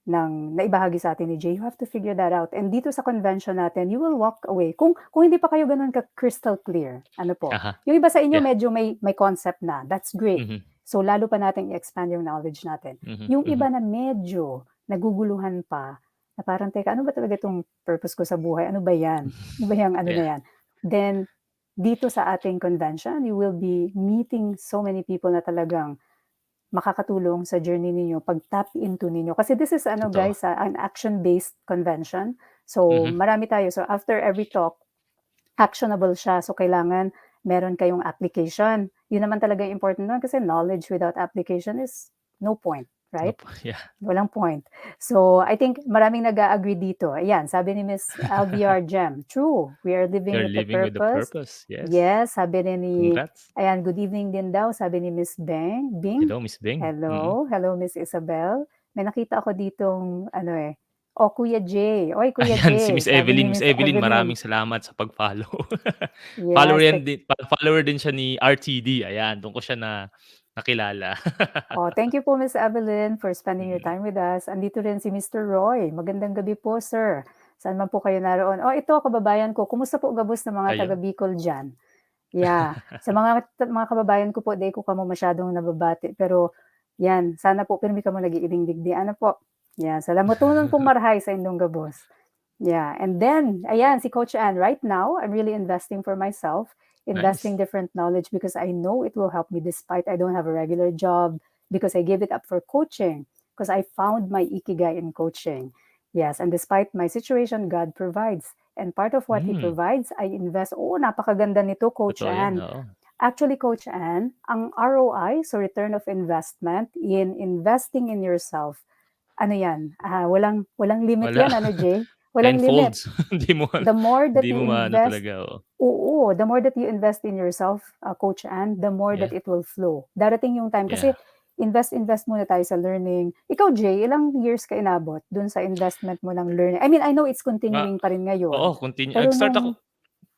ng naibahagi sa atin ni Jay, you have to figure that out. And dito sa convention natin, you will walk away. Kung hindi pa kayo ganun ka crystal clear, ano po,
Uh-huh.
yung iba sa inyo
Yeah.
medyo may concept na, that's great.
Mhm.
So, lalo pa nating i-expand yung knowledge natin.
Mhm,
Yung
mhm.
iba na medyo naguguluhan pa, na parang, teka, ano ba talaga itong purpose ko sa buhay? Ano ba yan? Ano ba yung ano na
Yeah,
yan? Then, dito sa ating convention, you will be meeting so many people na talagang makakatulong sa journey ninyo, pag-tap into ninyo. Kasi this is ano
totoo.
guys, an action-based convention. So,
Mhm.
marami tayo. So, after every talk, actionable siya. So, kailangan meron kayong application. Yun naman talaga yung important nun kasi knowledge without application is no point, right?
Nope, yeah.
Walang point. So, I think maraming nag-a-agree dito. Ayan, sabi ni Miss LVR Gem, true, we are living
You're
with the
living with a
purpose.
purpose, yes.
Yes, sabi rin ni,
Congrats.
ayan, good evening din daw, sabi ni Miss Bing.
Hello, Miss Bing.
Hello, hello Miss Isabel. May nakita ako ditong, ano oh, Kuya J. Oy, Kuya
Ayan si
J,
Miss
sabi ni
Evelyn. Miss
Miss
Evelyn,
Evelyn.
maraming salamat sa pag-follow.
Yes,
Follower din siya ni RTD, ayan, do'n ko siya nakilala.
Thank you po Miss Evelyn for spending your
Mm,
time with us. Andito rin si Mr. Roy. Magandang gabi po, sir. Saan man po kayo naroon? Ito kababayan ko. Kumusta po gabos ng mga taga
ayun.
Bicol diyan? Yeah. Sa mga kababayan ko po, di ko kamo masyadong nababati. Pero yan, sana po pirmi kamo nag-iigding-digdi. Ano po? Yeah, salamat tunon pong marhay sa indong gabos. Yeah, and then, ayan, si Coach Ann, right now, I'm really investing for myself, investing
Nice.
different knowledge because I know it will help me despite I don't have a regular job, because I gave it up for coaching, because I found my ikigai in coaching. Yes, and despite my situation, God provides. And part of what He
Hmm,
provides, I invest. Napakaganda nito, Coach
totoo 'yan,
Ann.
oo.
Actually, Coach Ann, ang ROI, so return of investment, in investing in yourself, ano yan, walang limit
Wala,
yan, ano, Jay? Walang limit.
tenfolds. Hindi mo
The more that
hindi
you
mo maano
invest,
talaga, oo.
oo, the more that you invest in yourself, Coach Ann, the more that
Yeah,
it will flow. Darating yung time
yeah.
kasi invest muna tayo sa learning. Ikaw, Jay, ilang years ka inabot dun sa investment mo ng learning? I mean, I know it's
Ma
continuing pa rin ngayon.
Oo,
Pero
nag-start ako.
nung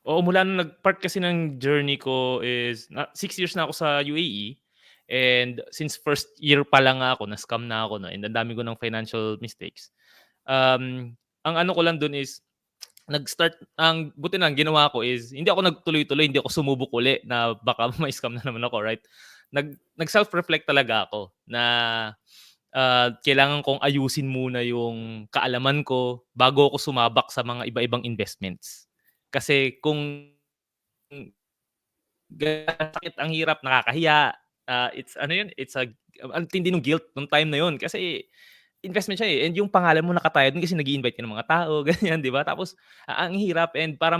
Oo, mula nung nag-part kasi ng journey ko is 6 years na ako sa UAE, and since first year pa lang nga ako na-scam na ako 'no, and ang dami ko ng financial mistakes. Ang ano ko lang dun is ang buti na ang ginawa ko is hindi ako nagtuloy-tuloy, hindi ako sumubok uli na baka ma-scam na naman ako, right? Nag-self-reflect talaga ako na, kailangan kong ayusin muna yung kaalaman ko bago ako sumabak sa mga iba-ibang investments. Kasi kung sakit, ang hirap, nakakahiya, it's ano yun, ang tindi nung guilt nung time na yun kasi investment siya, eh, and yung pangalan mo nakataya dun kasi nag-i-invite ka ng mga tao, ganyan, 'di ba? Tapos, ang hirap, and para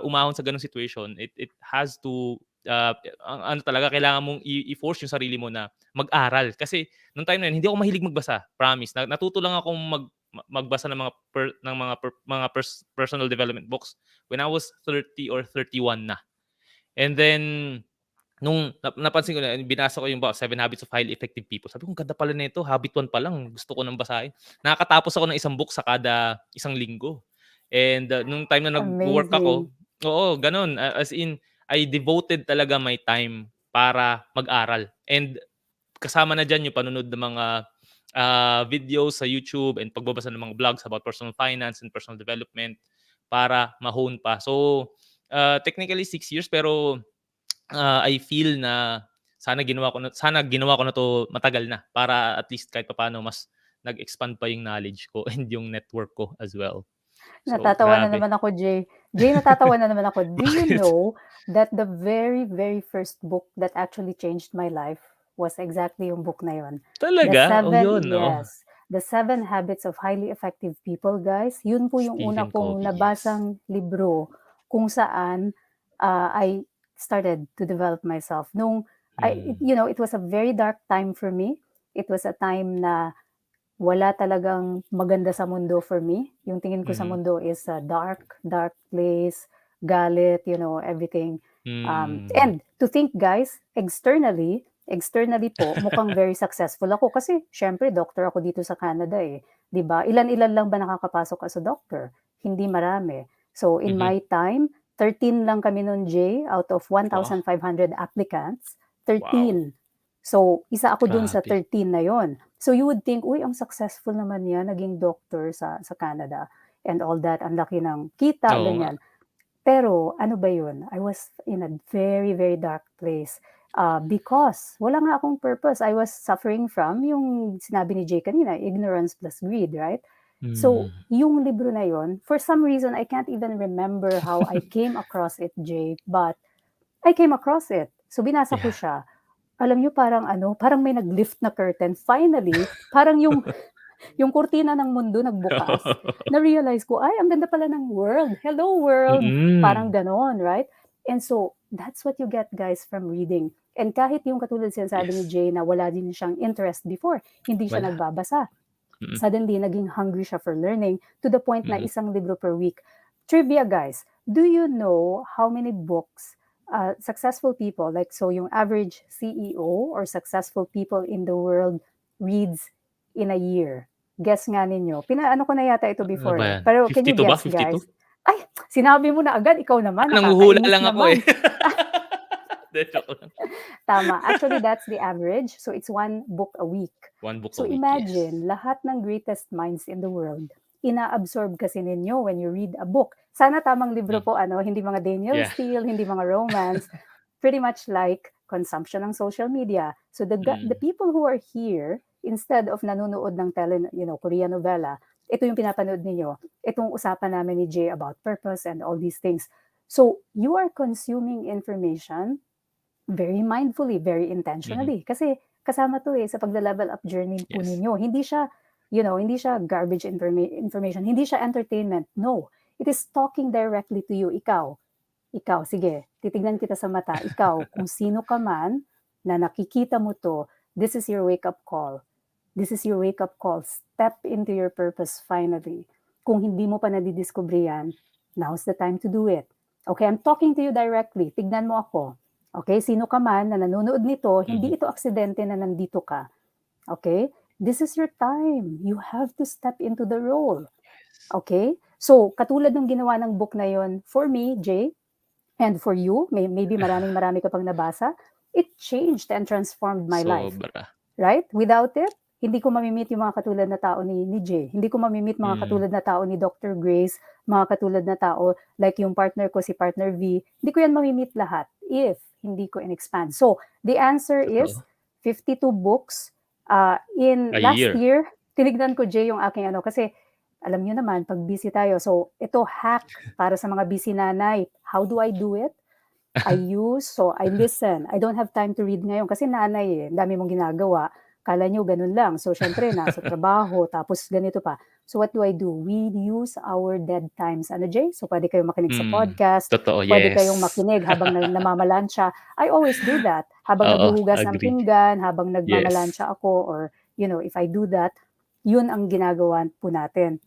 umahon sa gano'ng situation, it has to, ang ano talaga, kailangan mong i-force yung sarili mo na mag-aral. Kasi nung time na yun, hindi ako mahilig magbasa, promise. Natuto lang akong magbasa ng personal development books when I was 30 or 31 na. And then nung napansin ko na, binasa ko yung Seven Habits of Highly Effective People. Sabi ko, ang ganda pala nito, habit 1 pa lang, gusto ko ng basahin. Nakakatapos ako ng isang book sa kada isang linggo. And, nung time na nagwo-work ako,
amazing.
oo, gano'n. As in, I devoted talaga my time para mag-aral. And kasama na diyan yung panonood ng mga, videos sa YouTube and pagbabasa ng mga blogs about personal finance and personal development para ma-hone pa. So, technically 6 years, pero I feel na sana ginawa ko na 'to matagal na para at least kahit papaano mas nag-expand pa yung knowledge ko and yung network ko as well. So,
Natatawa na
grabe.
naman ako, Jay. Jay, natatawa na naman ako. Do you
Bakit?
know that the very, very first book that actually changed my life was exactly yung book na yon?
Talaga? Oh, yun, oo.
Yes, The Seven Habits of Highly Effective People, guys. Yun po yung una
Stephen
kong
Covey, yes.
nabasang libro kung saan I started to develop myself.
Mm.
It was a very dark time for me. It was a time na wala talagang maganda sa mundo for me. Yung tingin ko sa
Mhm.
mundo is a dark, dark place, galit, everything.
Hmm.
And to think, guys, externally po, mukhang very successful ako kasi syempre doctor ako dito sa Canada eh. 'Di ba? Ilan-ilan lang ba nakakapasok as a doctor? Hindi marami. So in
Mhm.
my time, 13 lang kami noon, Jay, out of
Wow,
1,500 applicants,
wow.
13. So, isa ako dun sa
Grabe.
13 na yon. So, you would think, uy, ang successful naman niya, naging doctor sa Canada and all that. Ang laki ng kita,
Oo nga.
ganyan. Pero, ano ba yun? I was in a very, very dark place. Because wala nga akong purpose. I was suffering from yung sinabi ni Jay kanina, ignorance plus greed, right? So, yung libro na yon, for some reason, I can't even remember how I came across it, Jay, but I came across it. So, binasa ko
Yeah.
siya. Alam niyo, parang may nag-lift na curtain. Finally, parang yung kurtina ng mundo nagbukas. Na-realize ko, ay, ang ganda pala ng world. Hello, world. Parang
Mm.
ganon, right? And so, that's what you get, guys, from reading. And kahit yung katulad sinasabi ni
Yes.
Jay na wala din siyang interest before, hindi siya
Wala.
nagbabasa.
Mm.
Suddenly, naging hungry siya for learning to the point na
Mm.
isang libro per week. Trivia, guys. Do you know how many books successful people, like so yung average CEO or successful people in the world reads in a year? Guess nga ninyo. Pinaano ko na yata ito
Ano
before
ba
eh.
yan?
Pero can you
52 ba?
guess,
52?
guys? Ay, sinabi mo na agad. Ikaw naman,
Nanghuhula
nakakainis
lang ako eh.
naman.
De, joke lang.
Tama. Actually, that's the average. So it's one book a week.
One book a
So
week, yes.
imagine, lahat ng greatest minds in the world, ina-absorb kasi ninyo when you read a book. Sana tamang libro po, hindi mga Daniel
Yeah.
Steele, hindi mga romance. Pretty much like consumption ng social media. So the people who are here, instead of nanonood ng Korean novela, ito yung pinapanood ninyo. Itong usapan namin ni Jay about purpose and all these things. So you are consuming information very mindfully, very intentionally. Kasi kasama to sa pagla-level up journey po
Yes.
ninyo. Hindi siya, hindi siya garbage information. Hindi siya entertainment. No. It is talking directly to you. Ikaw, sige, titignan kita sa mata. Ikaw, kung sino ka man na nakikita mo to, this is your wake-up call. This is your wake-up call. Step into your purpose finally. Kung hindi mo pa nadidiscover yan, now's the time to do it. Okay, I'm talking to you directly. Tignan mo ako. Okay, sino ka man na nanonood nito, hindi ito aksidente na nandito ka. Okay? This is your time. You have to step into the role. Okay? So, katulad ng ginawa ng book na yon, for me, Jay, and for you, maybe marami ka pang nabasa, it changed and transformed my life.
Sobra.
Right? Without it, hindi ko mamimit yung mga katulad na tao ni Jay. Hindi ko mamimit mga katulad na tao ni Dr. Grace, mga katulad na tao like yung partner ko, si Partner V. Hindi ko yan mamimit lahat if hindi ko in-expand. So, the answer is 52 books. In
A
last
year.
year, tinignan ko, Jay, yung aking kasi alam nyo naman, pag busy tayo. So, ito hack para sa mga busy nanay. How do I do it? I listen. I don't have time to read ngayon kasi nanay dami mong ginagawa. Kala nyo ganun lang. So, syempre, nasa trabaho, tapos ganito pa. So, what do? We use our dead times. Ano, Jay? So, pwede kayong makinig sa podcast.
Totoo,
Pwede
yes.
kayong makinig habang namamalansya. I always do that. Habang naghuhugas ng
agree.
pinggan, habang nagmamalansya
Yes.
ako, or, if I do that, yun ang ginagawa po natin.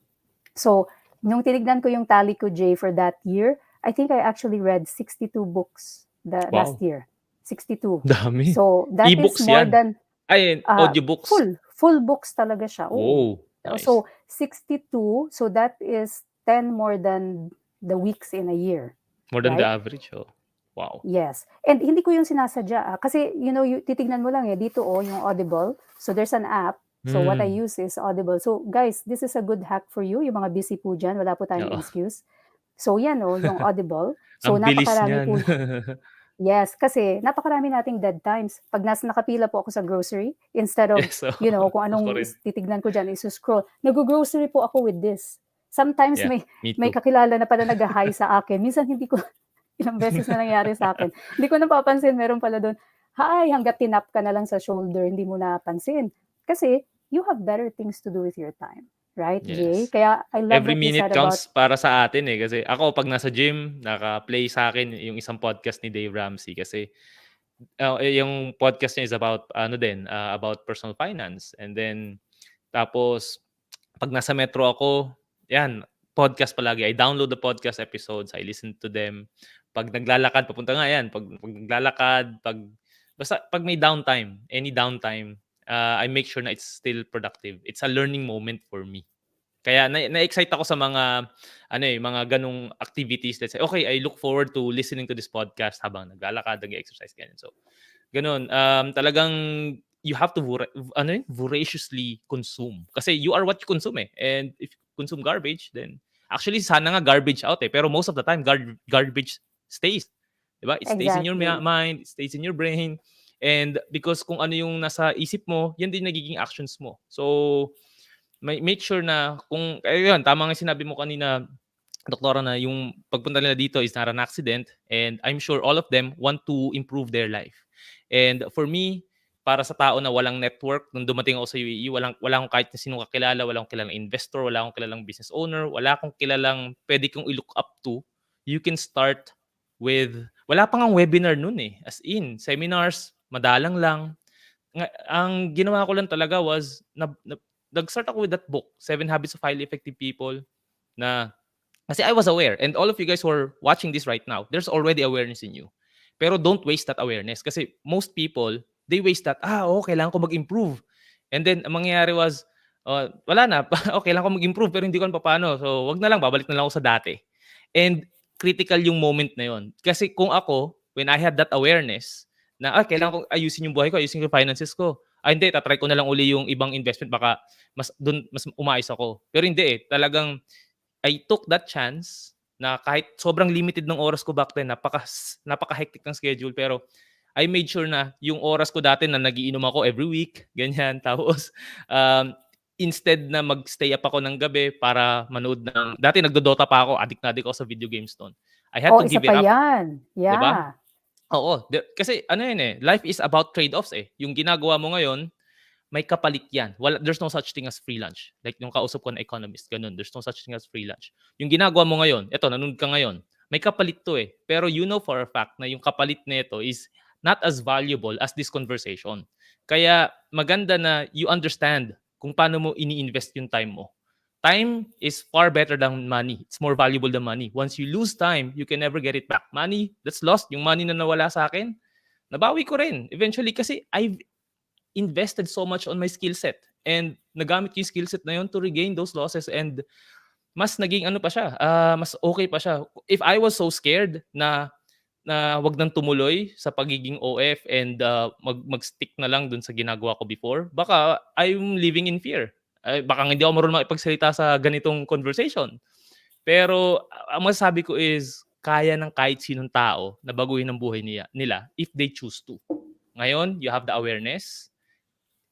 So, nung tinignan ko yung tally ko, Jay, for that year, I think I actually read 62 books last year. 62.
Dami.
So, that
E-books
is more
yan.
than
Ay, audiobooks.
full books talaga siya.
Wow. Nice.
So, 62, so that is 10 more than the weeks in a year.
More than
right?
the average. Oh. Wow.
Yes. And hindi ko yung sinasadya. Kasi, titignan mo lang dito yung Audible. So, there's an app. So, what I use is Audible. So, guys, this is a good hack for you. Yung mga busy po dyan, wala po tayong excuse. So, yan yung Audible. So,
ang bilis
napakarami
niyan.
po. Yes, kasi napakarami nating dead times. Pag nakapila po ako sa grocery, instead of,
Yes,
kung anong titignan ko dyan, isuscroll. Nag-grocery po ako with this. Sometimes
me
may
too.
kakilala na pala nag-hi sa akin. Minsan hindi ko, ilang beses na nangyari sa akin. Hindi ko napapansin, meron pala doon, hi, hanggat tinap ka na lang sa shoulder, hindi mo napansin. Kasi, you have better things to do with your time. Right, Jay?
Yes.
Kaya, I love
Every
what you
minute
said about,
counts para sa atin Kasi ako, pag nasa gym, naka-play sa akin yung isang podcast ni Dave Ramsey. Kasi yung podcast niya is about, about personal finance. And then, tapos, pag nasa metro ako, yan, podcast palagi. I download the podcast episodes. I listen to them. Pag naglalakad, papunta nga yan. Pag naglalakad, basta pag may downtime, any downtime, I make sure na it's still productive. It's a learning moment for me. Kaya na-excite ako sa mga mga ganung activities. Let's say, okay, I look forward to listening to this podcast habang naglalakad, nag-exercise ganyan. So, ganun. Talagang you have to voraciously consume. Kasi you are what you consume And if you consume garbage, then actually sana nga garbage out pero most of the time garbage stays. Diba? It stays in your
exactly.
mind, it stays in your brain. And because kung ano yung nasa isip mo, yan din nagiging actions mo. So, make sure na kung ayun, tama nga sinabi mo kanina, doktora, na yung pagpunta nila dito is not an accident, and I'm sure all of them want to improve their life. And for me, para sa tao na walang network, nung dumating ako sa UAE, wala akong kahit na sinong kakilala, wala akong kilalang investor, wala akong kilalang business owner, wala akong kilalang pwede kong i-look up to. You can start with, wala pa ngang webinar nun eh. As in, seminars, madalang lang. Ang ginawa ko lang talaga was, nag-start ako with that book, Seven Habits of Highly Effective People, na kasi I was aware, and all of you guys who are watching this right now, there's already awareness in you. Pero don't waste that awareness kasi most people, they waste that, kailangan ko mag-improve. And then, ang mangyayari was, wala na, kailangan ko mag-improve pero hindi ko alam paano. So, wag na lang, babalik na lang ako sa dati. And critical yung moment na yon. Kasi kung ako, when I had that awareness, na kailangan ko ayusin yung buhay ko, ayusin ko yung finances ko. Hindi, tatry ko na lang uli yung ibang investment, baka mas umayos ako. Pero hindi eh, talagang I took that chance na kahit sobrang limited ng oras ko back then, napaka-hectic ng schedule, pero I made sure na yung oras ko dati na nagiinom ako every week, ganyan. Tapos, instead na mag-stay up ako ng gabi para manood ng, dati nagdodota pa ako, addict na addict ako sa video games noon. I had to
Isa
give
pa
it up,
yan.
'di ba?
Yeah.
Oo, kasi ano yun eh, life is about trade-offs eh. Yung ginagawa mo ngayon, may kapalit yan. There's no such thing as free lunch. Like yung kausap ko na economist, ganun. There's no such thing as free lunch. Yung ginagawa mo ngayon, eto, nanonood ka ngayon, may kapalit to eh. Pero you know for a fact na yung kapalit nito is not as valuable as this conversation. Kaya maganda na you understand kung paano mo ini-invest yung time mo. Time is far better than money. It's more valuable than money. Once you lose time, you can never get it back. Money, that's lost. Yung money na nawala sa akin, nabawi ko rin. Eventually, kasi I've invested so much on my skill set. And nagamit ko yung skill set na yun to regain those losses, and mas naging ano pa siya, mas okay pa siya. If I was so scared na wag nang tumuloy sa pagiging OF and mag-stick na lang dun sa ginagawa ko before, baka I'm living in fear. Baka hindi ako marunong makipagsalita sa ganitong conversation. Pero ang masasabi ko is, kaya ng kahit sinong tao na baguhin ang buhay nila if they choose to. Ngayon, you have the awareness.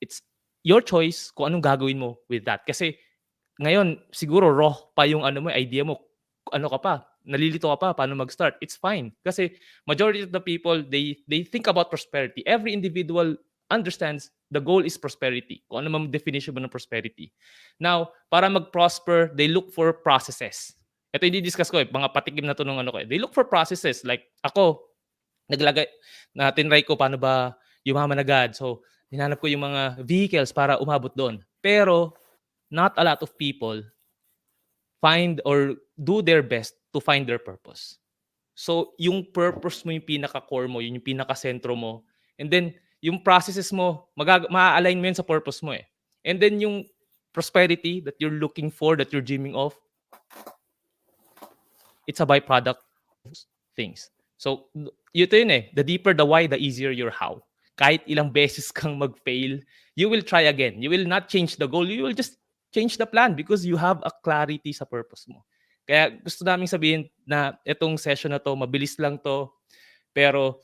It's your choice kung anong gagawin mo with that. Kasi ngayon, siguro raw pa yung ano mo, idea mo. Ano ka pa, nalilito ka pa, paano mag-start? It's fine. Kasi majority of the people, they think about prosperity. Every individual understands the goal is prosperity. Kung ano mang definition mo ng prosperity. Now, para mag-prosper, they look for processes. Ito yung discuss ko eh, mga patikim na to ng ano ko eh. They look for processes. Like ako, tinry ko paano ba yumaman agad. So, hinanap ko yung mga vehicles para umabot doon. Pero, not a lot of people find or do their best to find their purpose. So, yung purpose mo, yung pinaka-core mo, yun yung pinaka-sentro mo. And then, yung processes mo, ma-align mo yun sa purpose mo eh. And then, yung prosperity that you're looking for, that you're dreaming of, it's a byproduct of things. So, ito yun eh. The deeper the why, the easier your how. Kahit ilang beses kang mag-fail, you will try again. You will not change the goal. You will just change the plan because you have a clarity sa purpose mo. Kaya gusto namin sabihin na itong session na to, mabilis lang to, pero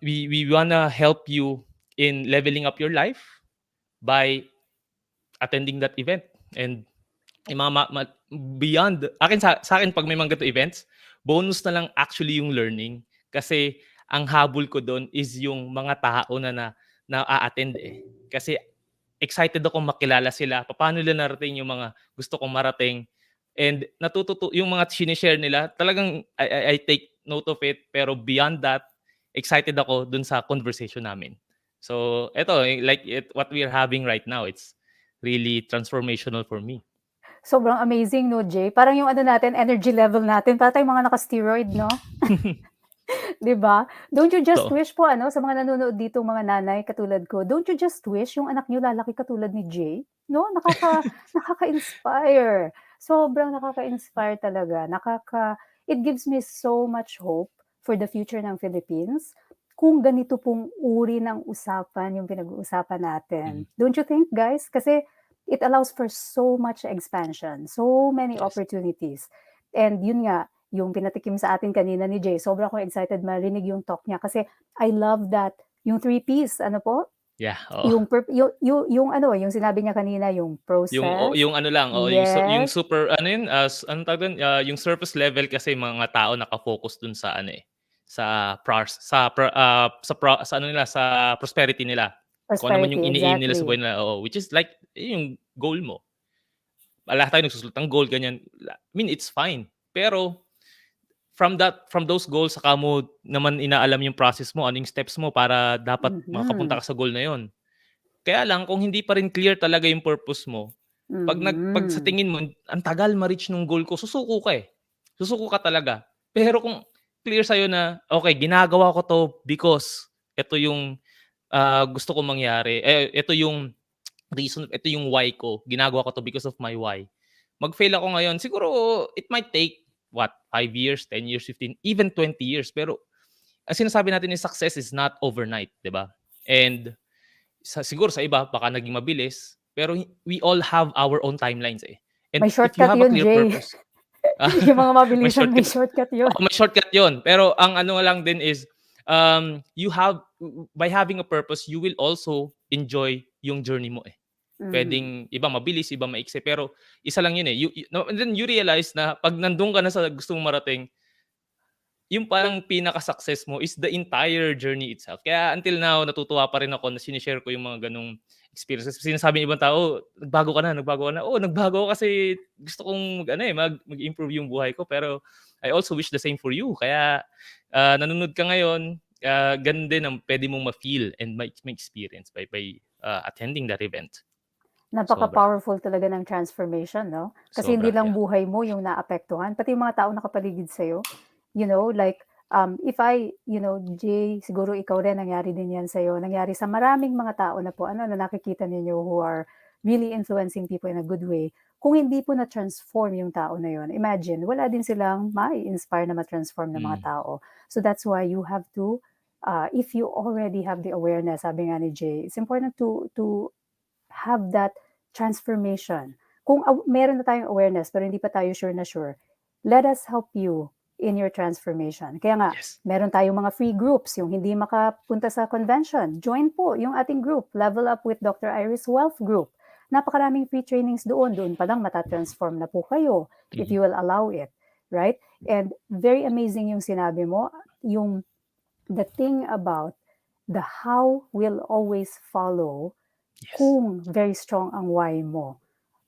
we wanna help you in leveling up your life by attending that event. And beyond, sa akin pag may mga ganito events, bonus na lang actually yung learning. Kasi ang habol ko doon is yung mga tao na a-attend eh. Kasi excited akong makilala sila, paano nila narating yung mga gusto kong marating, and yung mga sinishare nila, talagang I take note of it, pero beyond that, excited ako dun sa conversation namin. So, what we are having right now, it's really transformational for me.
Sobrang amazing, no, Jay? Parang yung ano natin, energy level natin, parang tayong mga naka-steroid, no? Diba? Don't you just wish po, sa mga nanonood dito, mga nanay katulad ko, don't you just wish yung anak nyo lalaki katulad ni Jay? No? Nakaka-inspire. Sobrang nakaka-inspire talaga. It gives me so much hope for the future ng Philippines kung ganito pong uri ng usapan yung pinag-uusapan natin. Don't you think, guys? Kasi it allows for so much expansion, so many opportunities. And yun nga, yung pinatikim sa atin kanina ni Jay, sobrang ako excited marinig yung talk niya kasi I love that Yung 3 Ps, ano po?
Yeah, oo.
Yung ano, yung sinabi niya kanina, yung process.
Yung ano lang, oo, yung
Yes,
super ano yun, anong tawag dun, yung surface level kasi mga tao naka-focus dun sa ano, eh, sa ano nila, sa prosperity nila. Kung ano man yung
prosperity,
iniin nila sa
exactly.
buhay nila, oo, which is like yung goal mo. Lahat tayo nagsusulat ng goal, ganyan. I mean, it's fine. Pero from those goals saka mo naman inaalam yung process mo, ano yung steps mo para dapat makapunta
Mhm,
ka sa goal na yun. Kaya lang kung hindi pa rin clear talaga yung purpose mo, 'pag sa
mhm,
tingin mo ang tagal ma-reach nung goal ko, susuko ka, eh. Susuko ka talaga. Pero kung clear sa'yo na, "Okey, ginagawa ko 'to because eto yung, gusto kong mangyari, eto yung reason, eto yung why ko. Ginagawa ko 'to because of my why." Mag-fail ako ngayon, siguro it might take what, 5 years, 10 years, 15, even 20 years. Pero ang sinasabi natin is success is not overnight, 'di ba? And siguro sa iba baka naging mabilis, pero we all have our own timelines, eh.
may
And if you
shortcut
have a
yun,
clear
Jay.
purpose,
Yung mga
may
mabilisan may
shortcut,
shortcut yun.
oo, may shortcut 'yun. Pero ang ano lang din is, you have by having a purpose, you will also enjoy yung journey mo, eh.
Mhm,
Puwedeng iba mabilis, iba maiksi, pero isa lang 'yun, eh. You no, and then you realize na 'pag nandun ka na sa gusto mong marating, yung parang pinaka-success mo is the entire journey itself. Kaya until now natutuwa pa rin ako na shine-share ko yung mga gano'ng experiences. Sinasabi ng ibang tao, "Nagbago ka na, nagbago ka na." Oo, nagbago ako kasi gusto kong mag-ano, eh, mag-improve yung buhay ko, pero I also wish the same for you. Kaya, nanonood ka ngayon, gano'n din ang puwede mong ma-feel and ma-experience by attending that event. Sobra,
napaka-powerful talaga ng transformation 'no? Kasi hindi
sobra,
lang
yeah.
buhay mo yung naapektuhan, pati yung mga taong nakapaligid sa'yo. Like, if Jay, siguro ikaw rin nangyari din 'yan sa'yo, nangyari sa maraming mga tao na po ano, na nakikita ninyo who are really influencing people in a good way. Kung hindi po na-transform yung tao na yun, imagine wala din silang mai-inspire na ma-transform na mga
Mm,
tao. So that's why you have to, if you already have the awareness, sabi nga ni Jay, it's important to have that transformation. Kung meron na tayong awareness pero hindi pa tayo sure na sure, let us help you in your transformation. Kaya nga,
yes.
meron tayong mga free groups, yung hindi makapunta sa convention, join po yung ating group, Level Up with Dr. Iris Wealth Group. Napakaraming free trainings doon. Doon pa lang matatransform na po kayo if
Mhm,
you will allow it. Right? And very amazing yung sinabi mo, yung the thing about the how will always follow
yes.
kung very strong ang why mo.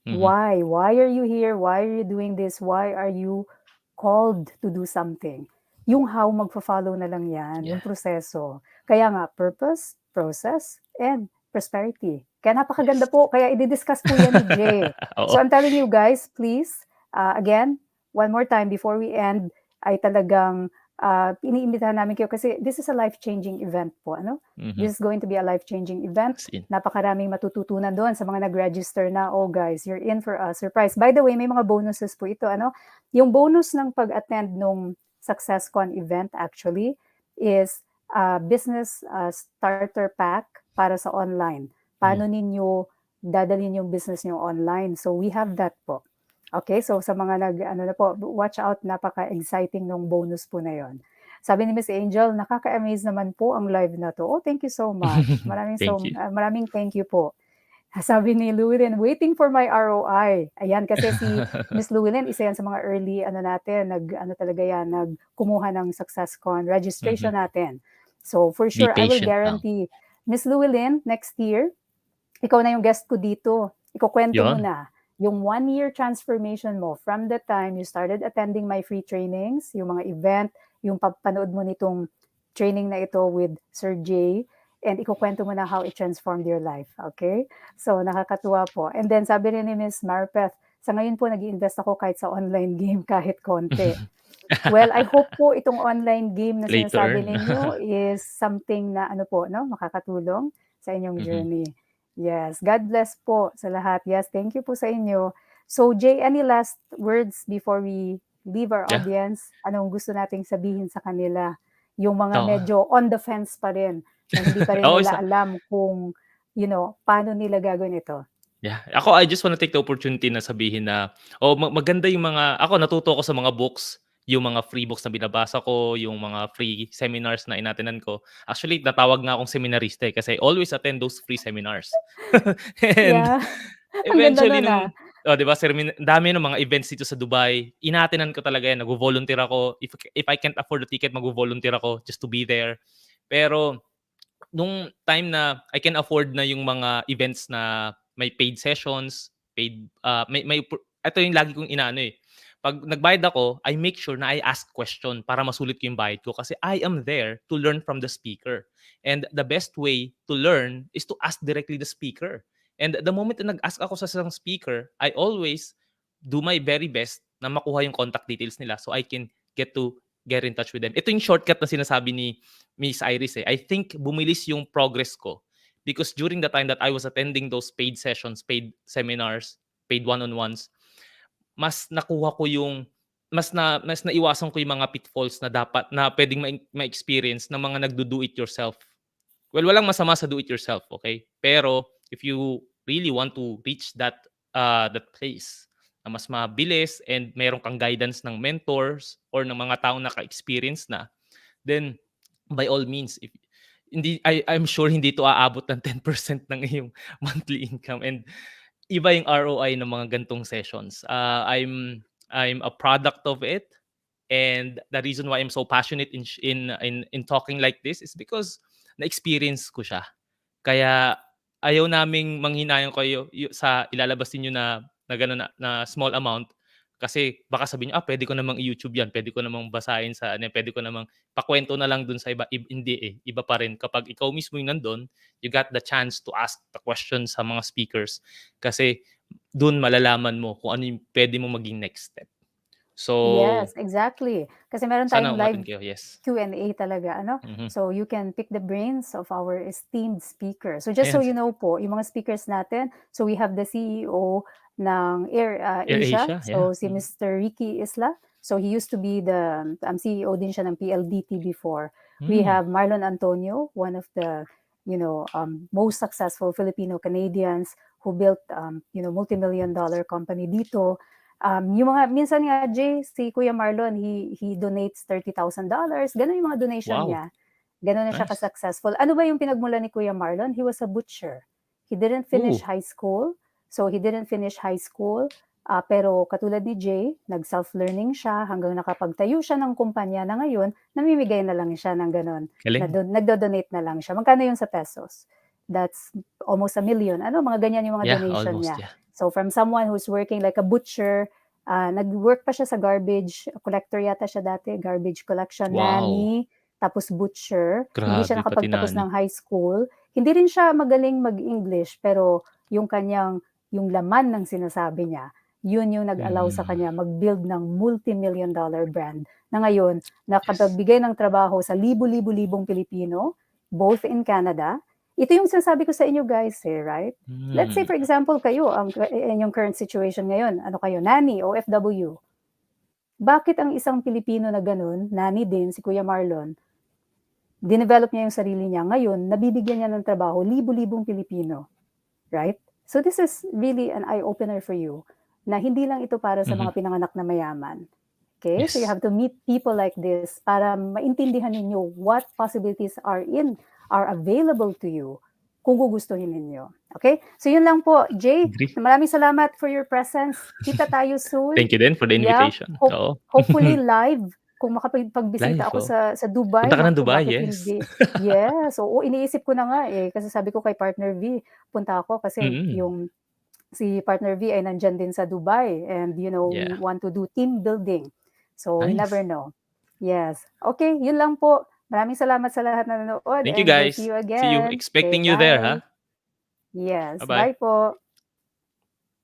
Mhm,
Why? Why are you here? Why are you doing this? Why are you called to do something? Yung how, magfa-follow na lang yan, yung
yeah,
proseso. Kaya nga, purpose, process, and prosperity. Kaya napakaganda
yes.
po. Kaya i-discuss po yan ni Jay. So
Oo,
I'm telling you guys, please, again, one more time before we end, ay talagang iniimbitahan namin kayo kasi this is a life-changing event po. Ano?
mhm,
This is going to be a life-changing event.
as in.
Napakaraming matututunan doon sa mga nag-register na. Oh guys, you're in for a surprise. By the way, may mga bonuses po ito. Ano? Yung bonus ng pag-attend nung SuccessCon event actually is business starter pack para sa online.
Hmm,
Paano ninyo dadalhin yung business niyo online? So we have that po. Okay, so sa mga ano na po, watch out, napaka-exciting nung bonus po na yon. Sabi ni Miss Angel, nakaka-amaze naman po ang live na to. Oh, thank you so much.
thank you.
Maraming thank you po. Sabi ni Llewellyn, waiting for my ROI. Ayan, kasi si Miss Llewellyn, isa yan sa mga early, ano natin, ano talaga yan, nagkumuha ng SuccessCon
Mhm,
registration natin. So, for
be
sure, I will
patient lang.
guarantee, Miss Llewellyn, next year, ikaw na yung guest ko dito. Ikukwento mo
'Yun,
na yung 1 year transformation mo from the time you started attending my free trainings, yung mga event, yung papanood mo nitong training na ito with Sir Jay, and ikukwento mo na how it transformed your life. Okay? So, nakakatuwa po. And then, sabi rin ni Miss Marpeth, sa ngayon po, nag invest ako kahit sa online game, kahit konti. Well, I hope po itong online game na
play to
sinasabi
earn.
ninyo is something na ano po, no, makakatulong sa inyong
Mhm,
journey. Yes, God bless po sa lahat. Yes, thank you po sa inyo. So, Jay, any last words before we leave our
yeah,
audience? Anong gusto nating sabihin sa kanila? Yung mga
oo.
medyo on the fence pa rin, na hindi pa rin
Oo,
nila alam kung, paano nila gagawin ito.
yeah. I just wanna take the opportunity na sabihin na, maganda yung mga, ako natuto ako sa mga books, yung mga free books na binabasa ko, yung mga free seminars na inatenan ko. Actually, natawag nga akong seminarista, kasi I always attend those free seminars. And
Yeah, ang ganda
eventually
nun,
nung 'di ba, dami ng mga events dito sa Dubai, inatenan ko talaga 'yan, nagvo-volunteer ako. If I can't afford the ticket, magvo-volunteer ako just to be there. Pero nung time na I can afford na yung mga events na may paid sessions, ito yung lagi kong inaano, eh. 'Pag nagbayad ako, I make sure na I ask question para masulit ko yung bayad ko, kasi I am there to learn from the speaker. And the best way to learn is to ask directly the speaker. And the moment na nag-ask ako sa isang speaker, I always do my very best na makuha yung contact details nila so I can get in touch with them. Ito yung shortcut na sinasabi ni Miss Iris, eh. I think bumilis yung progress ko because during the time that I was attending those paid sessions, paid seminars, paid one-on-ones, mas nakuha ko yung mas naiwasan ko yung mga pitfalls na dapat na puwedeng ma-experience ng mga nagdo-do it yourself. Well, walang masama sa do it yourself, okay? Pero if you really want to reach that place na mas mabilis and meron kang guidance ng mentors or ng mga taong naka-experience na, then by all means, if I'm sure hindi 'to aabot ng 10% ng iyong monthly income, and iba yung ROI ng mga gantong sessions. I'm a product of it, and the reason why I'm so passionate in talking like this is because na-experience ko siya. Kaya ayaw naming manghinayang kayo sa ilalabas ninyo na gano'n na small amount, kasi baka sabihin niyo, "Puwede ko namang i-YouTube 'yan, puwede ko namang basahin sa ano, puwede ko namang pakuwento na lang dun sa iba." Hindi, eh, iba pa rin kapag ikaw mismo yung nandun, you got the chance to ask the questions sa mga speakers, kasi dun malalaman mo kung ano yung puwede mong maging next step. So,
Yes, exactly. Kasi meron
sana
tayong
umattend
live
kayo, yes.
Q&A talaga ano,
Mhm.
so you can pick the brains of our esteemed speaker. So just so
Ayan,
you know po, yung mga speakers natin, so we have the CEO ng Asia,
AirAsia, yeah.
so si Mr. Ricky Isla. So he used to be the CEO din siya ng PLDT before. We
Hmm,
have Marlon Antonio, one of the most successful Filipino Canadians who built multi-million dollar company dito. Yung mga minsan nga Jay, si Kuya Marlon, he donates $30,000, gano'n yung mga donation
wow,
niya. Gano'n na siya
nice.
ka-successful. Ano ba yung pinagmulan ni Kuya Marlon? He was a butcher. He didn't finish
Ooh,
high school. So he didn't finish high school, pero katulad ni Jay, nag-self-learning siya hanggang nakapagtayo siya ng kumpanya na ngayon namimigay na lang siya ng gano'n,
galing.
nagdo-donate na lang siya. Magkano yun sa pesos? That's almost 1,000,000 ano, mga ganyan yung mga
Yeah,
donation
almost,
niya.
yeah.
So from someone who's working like a butcher, nag-work pa siya sa garbage collector yata siya dati, garbage collection
Wow,
nanny, tapos butcher. Hindi siya
grabe pati
nakapagtapos
nani.
ng high school. Hindi rin siya magaling mag-English, pero yung laman ng sinasabi niya, yun yung nag-allow sa
Hmm,
kanya mag-build ng multi-million dollar brand na ngayon
yes.
nakapagbigay ng trabaho sa libo-libo-libong Pilipino, both in Canada. Ito yung sinasabi ko sa inyo guys, eh, right? Let's say
Hmm,
for example kayo, ang inyong current situation ngayon, ano kayo, nanny, OFW. Bakit ang isang Pilipino na gano'n, nanny din, si Kuya Marlon, dinevelop niya yung sarili niya, ngayon nabibigyan niya ng trabaho libo-libong Pilipino, right? So this is really an eye-opener for you na hindi lang ito para sa
mhm,
mga pinanganak na mayaman. Okay? So you
yes.
have to meet people like this para maintindihan ninyo what possibilities are available to you kung gugustuhin ninyo. Okay? So yun lang po. Jay,
Agree.
maraming salamat for your presence. Kita tayo soon.
Thank you din for the
Yeah.
invitation, oo.
Hopefully live. Kung makapagpagbisita
Live,
ako
oh.
sa Dubai,
Punta ka ng
naku,
Dubai,
bakit
yes.
hindi? Yes, oo, iniisip ko na nga eh. Kasi sabi ko kay partner V, punta ako kasi
Mm,
yung si partner V ay nandyan din sa Dubai and we
yeah,
want to do team building. So you never
nice.
know. Yes. Okay, yun lang po. Maraming salamat sa lahat na nanood
Thank you,
and we'll see
guys.
you
See you.
again. Okay,
Expecting you there,
bye.
ha.
Yes,
Bye-bye.
bye po.